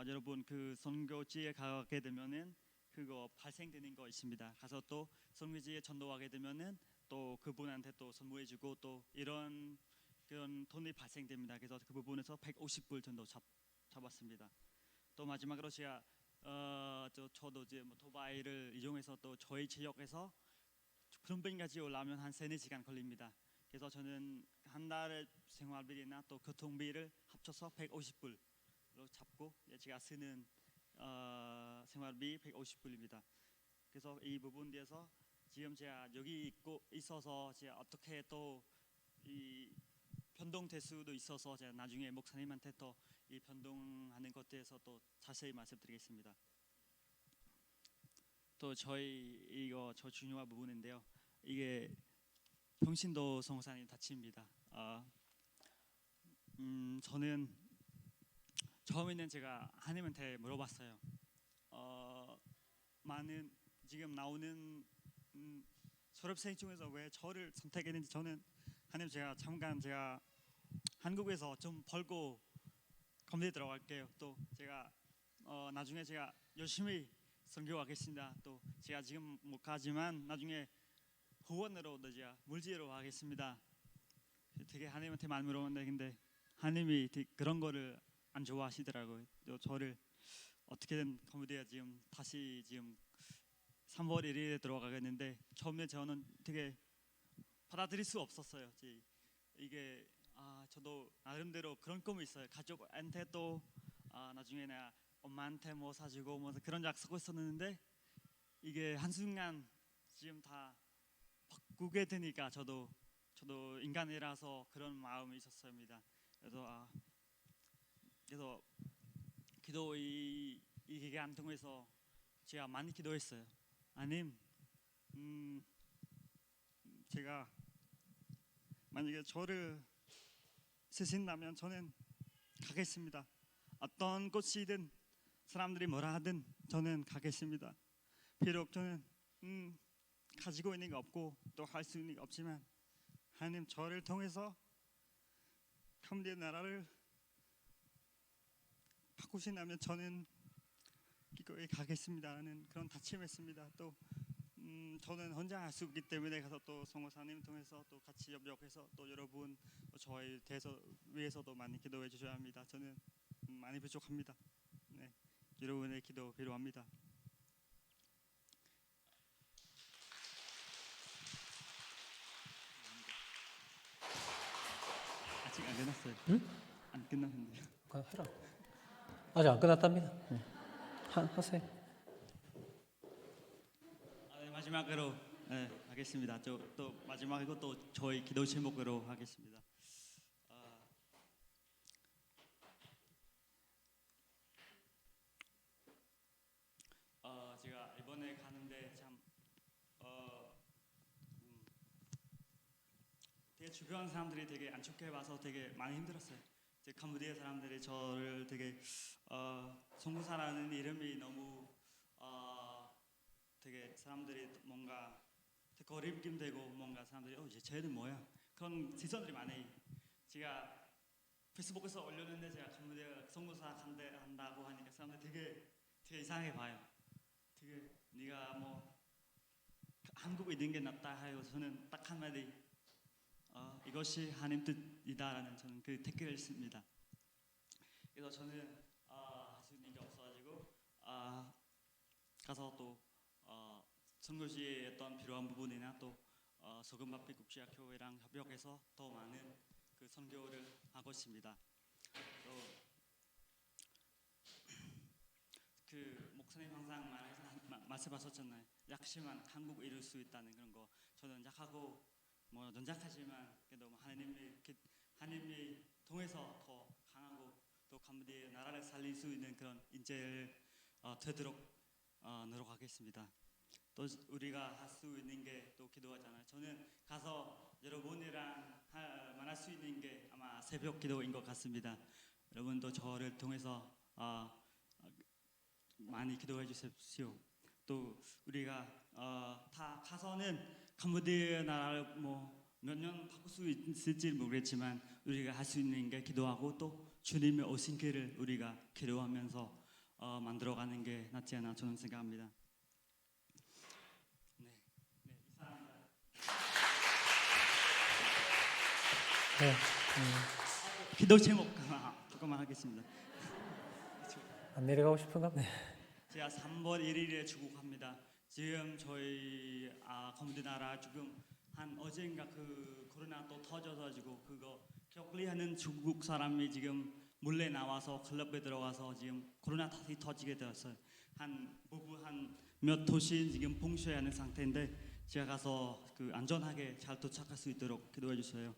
[SPEAKER 4] 여러분 그 선교지에 가게 되면은 그거 발생되는 거 있습니다. 가서 또 선교지에 전도하게 되면은 또 그분한테 또 선물해주고 또 이런 그런 돈이 발생됩니다. 그래서 그 부분에서 150불 정도 잡았습니다. 또 마지막으로 제가 저도 이제 오토바이를 이용해서 또 저희 지역에서 크롬빈까지 올라오면 한 3-4시간 걸립니다. 그래서 저는 한 달의 생활비나 또 교통비를 합쳐서 150불로 잡고 제가 쓰는 생활비 150불입니다. 그래서 이 부분에 대해서 지금 제가 여기 있어서 제가 어떻게 또 이 변동될 수도 있어서 제가 나중에 목사님한테 또 이 변동하는 것에 대해서 또 자세히 말씀드리겠습니다. 또 저 중요한 부분인데요. 이게 평신도 성사님 다칩니다. 저는 처음에는 제가 하나님한테 물어봤어요. 많은 지금 나오는 졸업생 중에서 왜 저를 선택했는지 저는 하나님 제가 한국에서 좀 벌고 검대에 들어갈게요. 또 제가 나중에 제가 열심히 선교하겠습니다. 또 제가 지금 못 가지만 나중에 후원으로 제가 물질로 하겠습니다. 되게 하나님한테 많이 물어봤는데 근데 하나님이 그런 거를 안 좋아하시더라고요. 또 저를 어떻게든 검대에 다시 3월 1일에 들어가겠는데 처음에 저는 되게 받아들일 수 없었어요. 이게 저도 나름대로 그런 꿈이 있어요. 가족한테 또 나중에 내가 엄마한테 뭐 사주고 뭐 그런 약속을 했었는데 이게 한순간 지금 다 바꾸게 되니까 저도 인간이라서 그런 마음이 있었습니다. 그래서 기도 이 기간 통해서 제가 많이 기도했어요. 하나님, 제가 만약에 저를 쓰신다면 저는 가겠습니다. 어떤 곳이든 사람들이 뭐라 하든 저는 가겠습니다. 비록 저는 가지고 있는 게 없고 또 할 수 있는 게 없지만 하나님 저를 통해서 하나님의 나라를 바꾸신다면 저는 기도에 가겠습니다라는 그런 다짐했습니다. 또 저는 혼자 할 수 없기 때문에 가서 또 성호사님 통해서 또 같이 협력해서 또 여러분 저희 위해서도 많이 기도해 주셔야 합니다. 저는 많이 부족합니다. 여러분의 기도 필요합니다. 끝났어요.
[SPEAKER 2] 응?
[SPEAKER 4] 안 끝났는데요.
[SPEAKER 2] 그냥 해라. 아직 안 끝났답니다. 하세요.
[SPEAKER 4] 네, 마지막으로 네, 하겠습니다. 또 마지막이고 또 저희 기도 제목으로 하겠습니다. 제가 이번에 가는데 참 되게 주변 사람들이 되게 안 좋게 봐서 되게 많이 힘들었어요. 이제 캄보디아 사람들이 저를 되게 송구사라는 이름이 너무 되게 사람들이 뭔가 되게 거리낌되고 뭔가 사람들이 이제 쟤는 뭐야 그런 시선들이 많아요. 제가 페이스북에서 올렸는데 제가 캄보디아 송구사 한다고 하니까 사람들이 되게 이상하게 봐요. 되게 네가 뭐 한국에 있는 게 낫다 하여 저는 딱 한마디 이것이 하나님 뜻이다라는 저는 그 댓글을 씁니다. 그래서 저는 할 수 있는 게 없어가지고 가서 또 선교지에 어떤 필요한 부분이나 또 소금밥빛 국제학교회랑 협력해서 더 많은 그 선교를 하고 있습니다. 또 그 목사님 항상 말씀하셨잖아요. 약심한 한국 이룰 수 있다는 그런 거. 저는 약하고 뭐 연약하지만 그래도 하나님이 통해서 더 강하고 또 캄보디아 나라를 살릴 수 있는 그런 인재를 되도록 노력하겠습니다. 또 우리가 할 수 있는 게 또 기도하잖아요. 저는 가서 여러분이랑 만날 수 있는 게 아마 새벽 기도인 것 같습니다. 여러분도 저를 통해서 많이 기도해 주십시오. 또 우리가 다 가서는 캄보디아 나라를 뭐 몇 년 바꿀 수 있을지 모르겠지만 우리가 할 수 있는 게 기도하고 또 주님의 오신 길을 우리가 기도하면서 만들어가는 게 낫지 않나 저는 생각합니다. 네, 이상입니다.
[SPEAKER 2] 네.
[SPEAKER 4] 기도 제목 조금만 하겠습니다.
[SPEAKER 2] 안 내려가고 싶은가? 네.
[SPEAKER 4] 제가 3월 1일에 출국합니다. 지금 저희 컴퓨터 나라 지금 한 어젠가 그 코로나 또 터져가지고 그거 격리하는 중국 사람이 지금 몰래 나와서 클럽에 들어가서 지금 코로나 다시 터지게 되었어요. 한 몇 도시 지금 봉쇄 하는 상태인데 제가 가서 그 안전하게 잘 도착할 수 있도록 기도해 주세요.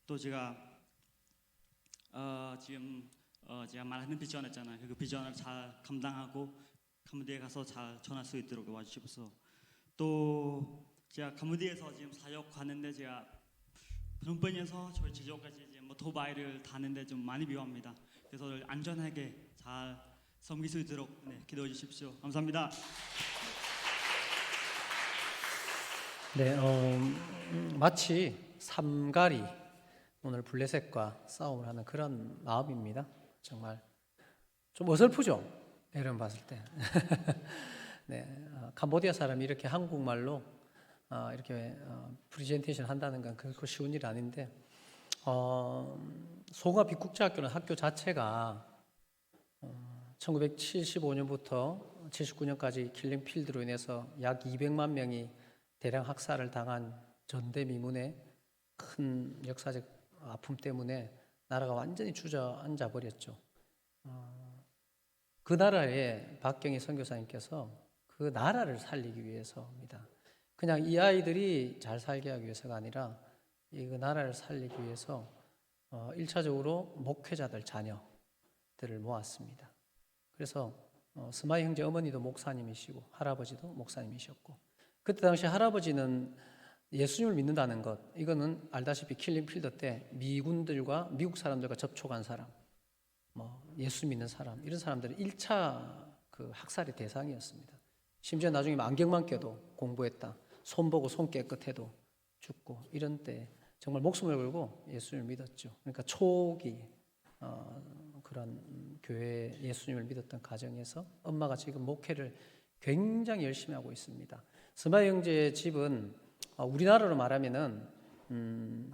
[SPEAKER 4] 또 제가 지금 제가 말하는 비전 했잖아요. 그 비전을 잘 감당하고 캄보디아에 가서 잘 전할 수 있도록 도와주십시오. 또 제가 캄보디아에서 지금 사역 가는데 제가 프놈펜에서 저희 지역까지 이제 모토바이를 타는데 좀 많이 위험합니다. 그래서 안전하게 잘 섬길 수 있도록 기도해 주십시오. 감사합니다.
[SPEAKER 2] 네, 마치 삼가리 오늘 블레셋과 싸움을 하는 그런 마음입니다. 정말 좀 어설프죠? 이런 봤을 때. 네, 캄보디아 사람이 이렇게 한국말로 이렇게 프리젠테이션 한다는 건 그렇게 쉬운 일 아닌데 소가 빛국제학교는 학교 자체가 1975년부터 79년까지 킬링필드로 인해서 약 200만 명이 대량 학살을 당한 전대미문의 큰 역사적 아픔 때문에 나라가 완전히 주저앉아 버렸죠. 그 나라에 박경희 선교사님께서 그 나라를 살리기 위해서입니다. 그냥 이 아이들이 잘 살게 하기 위해서가 아니라 이 그 나라를 살리기 위해서 1차적으로 목회자들 자녀들을 모았습니다. 그래서 스마이 형제 어머니도 목사님이시고 할아버지도 목사님이셨고 그때 당시 할아버지는 예수님을 믿는다는 것 이거는 알다시피 킬링필드 때 미군들과 미국 사람들과 접촉한 사람 예수 믿는 사람 이런 사람들은 1차 그 학살의 대상이었습니다. 심지어 나중에 안경만 껴도 공부했다. 손 보고 손 깨끗해도 죽고 이런 때 정말 목숨을 걸고 예수님을 믿었죠. 그러니까 초기 그런 교회 예수님을 믿었던 가정에서 엄마가 지금 목회를 굉장히 열심히 하고 있습니다. 스마이 형제의 집은 우리나라로 말하면은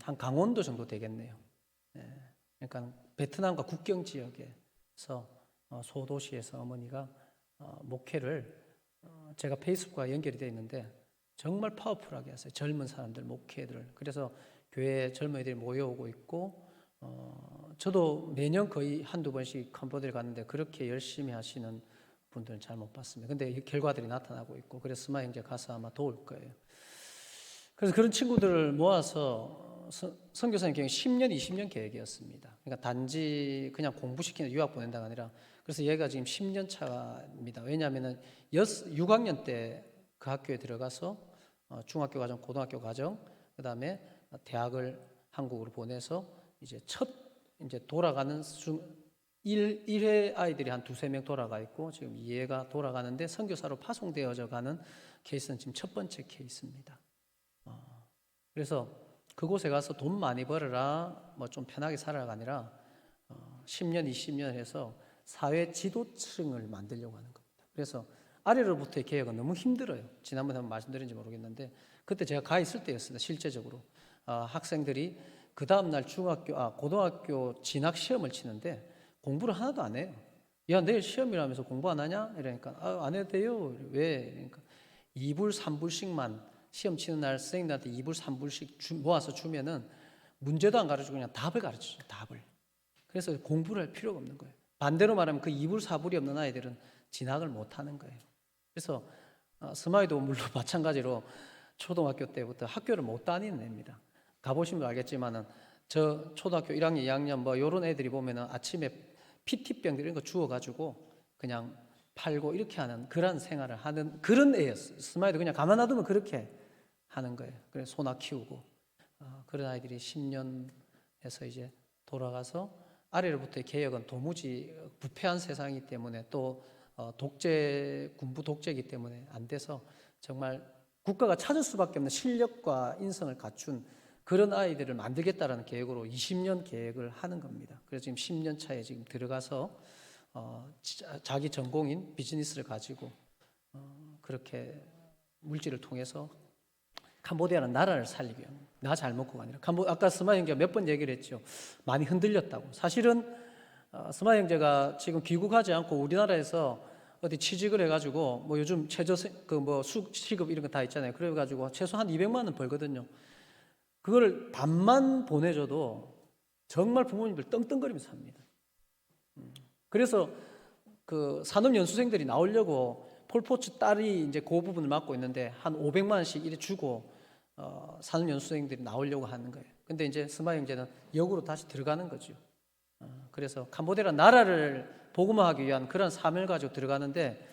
[SPEAKER 2] 한 강원도 정도 되겠네요. 그러니까 베트남과 국경 지역에서 소도시에서 어머니가 목회를 제가 페이스북과 연결이 되어 있는데 정말 파워풀하게 하세요. 젊은 사람들 목회들을. 그래서 교회에 젊은이들이 모여오고 있고 저도 매년 거의 한두 번씩 캄보디아를 갔는데 그렇게 열심히 하시는 분들은 잘 못 봤습니다. 근데 이 결과들이 나타나고 있고, 그래서 스마 형제 가서 아마 도울 거예요. 그래서 그런 친구들을 모아서 선교사님 경우 10년, 20년 계획이었습니다. 그러니까 단지 그냥 공부시키는 유학 보낸다가 아니라, 그래서 얘가 지금 10년 차입니다. 왜냐하면은 6학년 때 그 학교에 들어가서 중학교 과정, 고등학교 과정, 그 다음에 대학을 한국으로 보내서 이제 이제 돌아가는 1회 아이들이 한 2-3명 돌아가 있고, 지금 2회가 돌아가는데 선교사로 파송되어져 가는 케이스는 지금 첫 번째 케이스입니다. 그래서 그곳에 가서 돈 많이 벌어라, 뭐 좀 편하게 살아가 아니라 10년, 20년 해서 사회 지도층을 만들려고 하는 겁니다. 그래서 아래로부터의 개혁은 너무 힘들어요. 지난번에 한번 말씀드린지 모르겠는데, 그때 제가 가 있을 때였습니다. 실제적으로 학생들이 그 다음날 고등학교 진학 시험을 치는데 공부를 하나도 안 해요. 야, 내일 시험이라면서 공부 안 하냐? 이러니까 안 해도 돼요. 왜? 그러니까 2불, 3불씩만 시험 치는 날 선생님들한테 2불, 3불씩 모아서 주면은 문제도 안 가르치고 그냥 답을 가르치죠. 답을. 그래서 공부를 할 필요가 없는 거예요. 반대로 말하면 그 2불, 4불이 없는 아이들은 진학을 못 하는 거예요. 그래서 스마이도 물론 마찬가지로 초등학교 때부터 학교를 못 다니는 애입니다. 가보시면 알겠지만은 저 초등학교 1학년, 2학년 뭐 이런 애들이 보면은 아침에 PT병들 이런 거 주워가지고 그냥 팔고 이렇게 하는 그런 생활을 하는 그런 애였어요. 스마이도 그냥 가만 놔두면 그렇게 하는 거예요. 그래서 소나 키우고 그런 아이들이 10년에서 이제 돌아가서 아래로부터의 개혁은 도무지 부패한 세상이기 때문에 또 군부 독재이기 때문에 안 돼서 정말 국가가 찾을 수밖에 없는 실력과 인성을 갖춘 그런 아이들을 만들겠다라는 계획으로 20년 계획을 하는 겁니다. 그래서 지금 10년 차에 지금 들어가서 자기 전공인 비즈니스를 가지고 그렇게 물질을 통해서 캄보디아는 나라를 살리기 위한, 나 잘 먹고가 아니라 아까 스마 형제가 몇 번 얘기를 했죠. 많이 흔들렸다고. 사실은 스마 형제가 지금 귀국하지 않고 우리나라에서 어디 취직을 해가지고 뭐 요즘 최저 시급 이런 거 다 있잖아요. 그래가지고 최소 한 200만 원 벌거든요. 그걸 반만 보내줘도 정말 부모님들 떵떵거리면서 삽니다. 그래서 그 산업연수생들이 나오려고 폴포츠 딸이 이제 그 부분을 맡고 있는데 한 500만 원씩 이래 주고 산업연수생들이 나오려고 하는 거예요. 근데 이제 스마 형제는 역으로 다시 들어가는 거죠. 그래서 캄보디아 나라를 복음화하기 위한 그런 사명을 가지고 들어가는데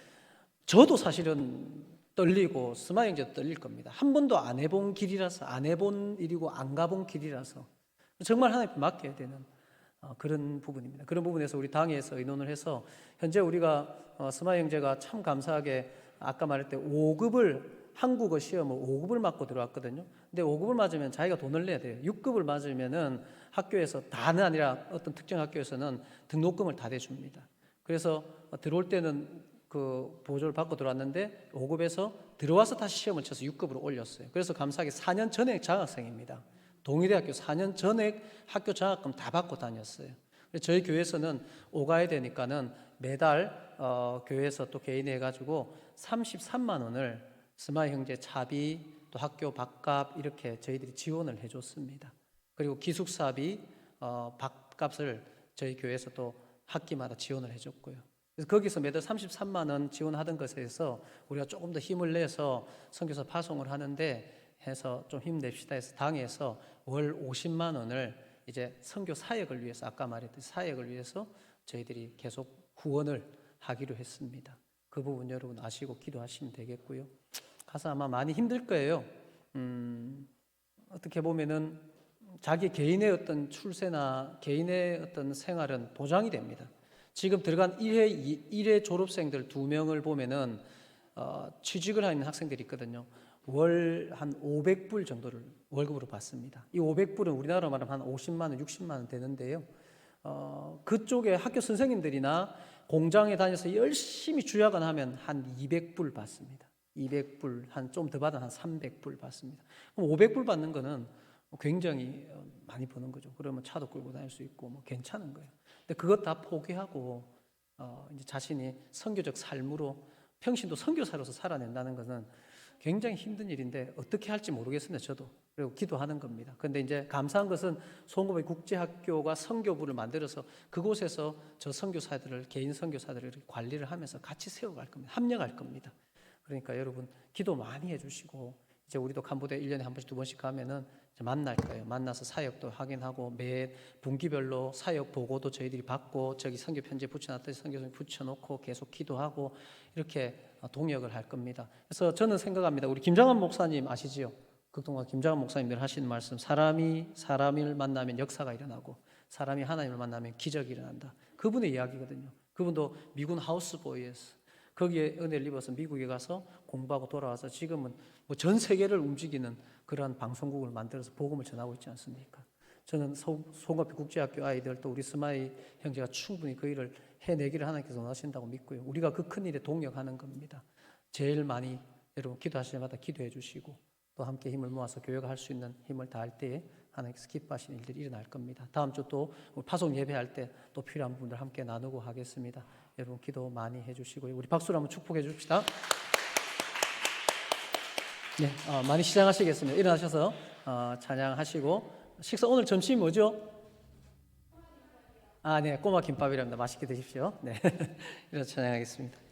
[SPEAKER 2] 저도 사실은 떨리고 스마 형제도 떨릴 겁니다. 한 번도 안 해본 길이라서, 안 해본 일이고 안 가본 길이라서 정말 하나님께 맡겨야 되는 그런 부분입니다. 그런 부분에서 우리 당에서 의논을 해서 현재 우리가 스마 형제가 참 감사하게 아까 말할 때 5급을 한국어 시험을 5급을 맞고 들어왔거든요. 근데 5급을 맞으면 자기가 돈을 내야 돼요. 6급을 맞으면은 학교에서 다는 아니라 어떤 특정 학교에서는 등록금을 다 대줍니다. 그래서 들어올 때는 그 보조를 받고 들어왔는데 5급에서 들어와서 다시 시험을 쳐서 6급으로 올렸어요. 그래서 감사하게 4년 전액 장학생입니다. 동의대학교 4년 전액 학교 장학금 다 받고 다녔어요. 그래서 저희 교회에서는 오가야 되니까는 매달 교회에서 또 개인이 해가지고 33만 원을 스마 형제 차비 또 학교 밥값 이렇게 저희들이 지원을 해줬습니다. 그리고 기숙사비 밥값을 저희 교회에서 또 학기마다 지원을 해줬고요. 그래서 거기서 매달 33만 원 지원하던 것에서 우리가 조금 더 힘을 내서 선교사 파송을 하는데 해서 좀 힘냅시다 해서 당에서 월 50만 원을 이제 선교 사역을 위해서 아까 말했듯이 사역을 위해서 저희들이 계속 후원을 하기로 했습니다. 그 부분 여러분 아시고 기도하시면 되겠고요. 가서 아마 많이 힘들 거예요. 어떻게 보면은 자기 개인의 어떤 출세나 개인의 어떤 생활은 보장이 됩니다. 지금 들어간 1회 졸업생들 2명을 보면은 취직을 하는 학생들이 있거든요. 월 한 500불 정도를 월급으로 받습니다. 이 500불은 우리나라로 말하면 한 50만 원, 60만 원 되는데요. 그쪽에 학교 선생님들이나 공장에 다녀서 열심히 주야간 하면 한 200불 받습니다. 200불, 한 좀 더 받으면 한 300불 받습니다. 그럼 500불 받는 거는 굉장히 많이 버는 거죠. 그러면 차도 끌고 다닐 수 있고 뭐 괜찮은 거예요. 근데 그것 다 포기하고 이제 자신이 선교적 삶으로 평신도 선교사로서 살아낸다는 것은 굉장히 힘든 일인데 어떻게 할지 모르겠습니다. 저도. 그리고 기도하는 겁니다. 그런데 이제 감사한 것은 송금의 국제학교가 선교부를 만들어서 그곳에서 저 선교사들을 개인 선교사들을 관리를 하면서 같이 세워갈 겁니다. 합력할 겁니다. 그러니까 여러분 기도 많이 해주시고 이제 우리도 캄보디아 1년에 한 번씩 2번씩 가면은 이제 만날 거예요. 만나서 사역도 확인하고 매 분기별로 사역 보고도 저희들이 받고 저기 선교 편지 붙여놨듯이 선교선 붙여놓고 계속 기도하고 이렇게 동역을 할 겁니다. 그래서 저는 생각합니다. 우리 김장한 목사님 아시지요? 그동안 김장한 목사님들 하시는 말씀, 사람이 사람을 만나면 역사가 일어나고 사람이 하나님을 만나면 기적이 일어난다. 그분의 이야기거든요. 그분도 미군 하우스보이에서 거기에 은혜를 입어서 미국에 가서 공부하고 돌아와서 지금은 뭐 전 세계를 움직이는 그러한 방송국을 만들어서 복음을 전하고 있지 않습니까? 저는 송가피 국제학교 아이들 또 우리 스마이 형제가 충분히 그 일을 해내기를 하나님께서 원하신다고 믿고요. 우리가 그 큰 일에 동력하는 겁니다. 제일 많이 여러분 기도하실 때마다 기도해 주시고 또 함께 힘을 모아서 교회가 할 수 있는 힘을 다할 때에 하나님께서 기뻐하시는 일들이 일어날 겁니다. 다음 주 또 파송 예배할 때 또 필요한 분들 함께 나누고 하겠습니다. 여러분 기도 많이 해주시고요. 우리 박수로 한번 축복해 줍시다. 네, 많이 시작하시겠습니다. 일어나셔서 찬양하시고 식사 오늘 점심이 뭐죠? 네, 꼬마 김밥이랍니다. 맛있게 드십시오. 네, 이래서 찬양하겠습니다.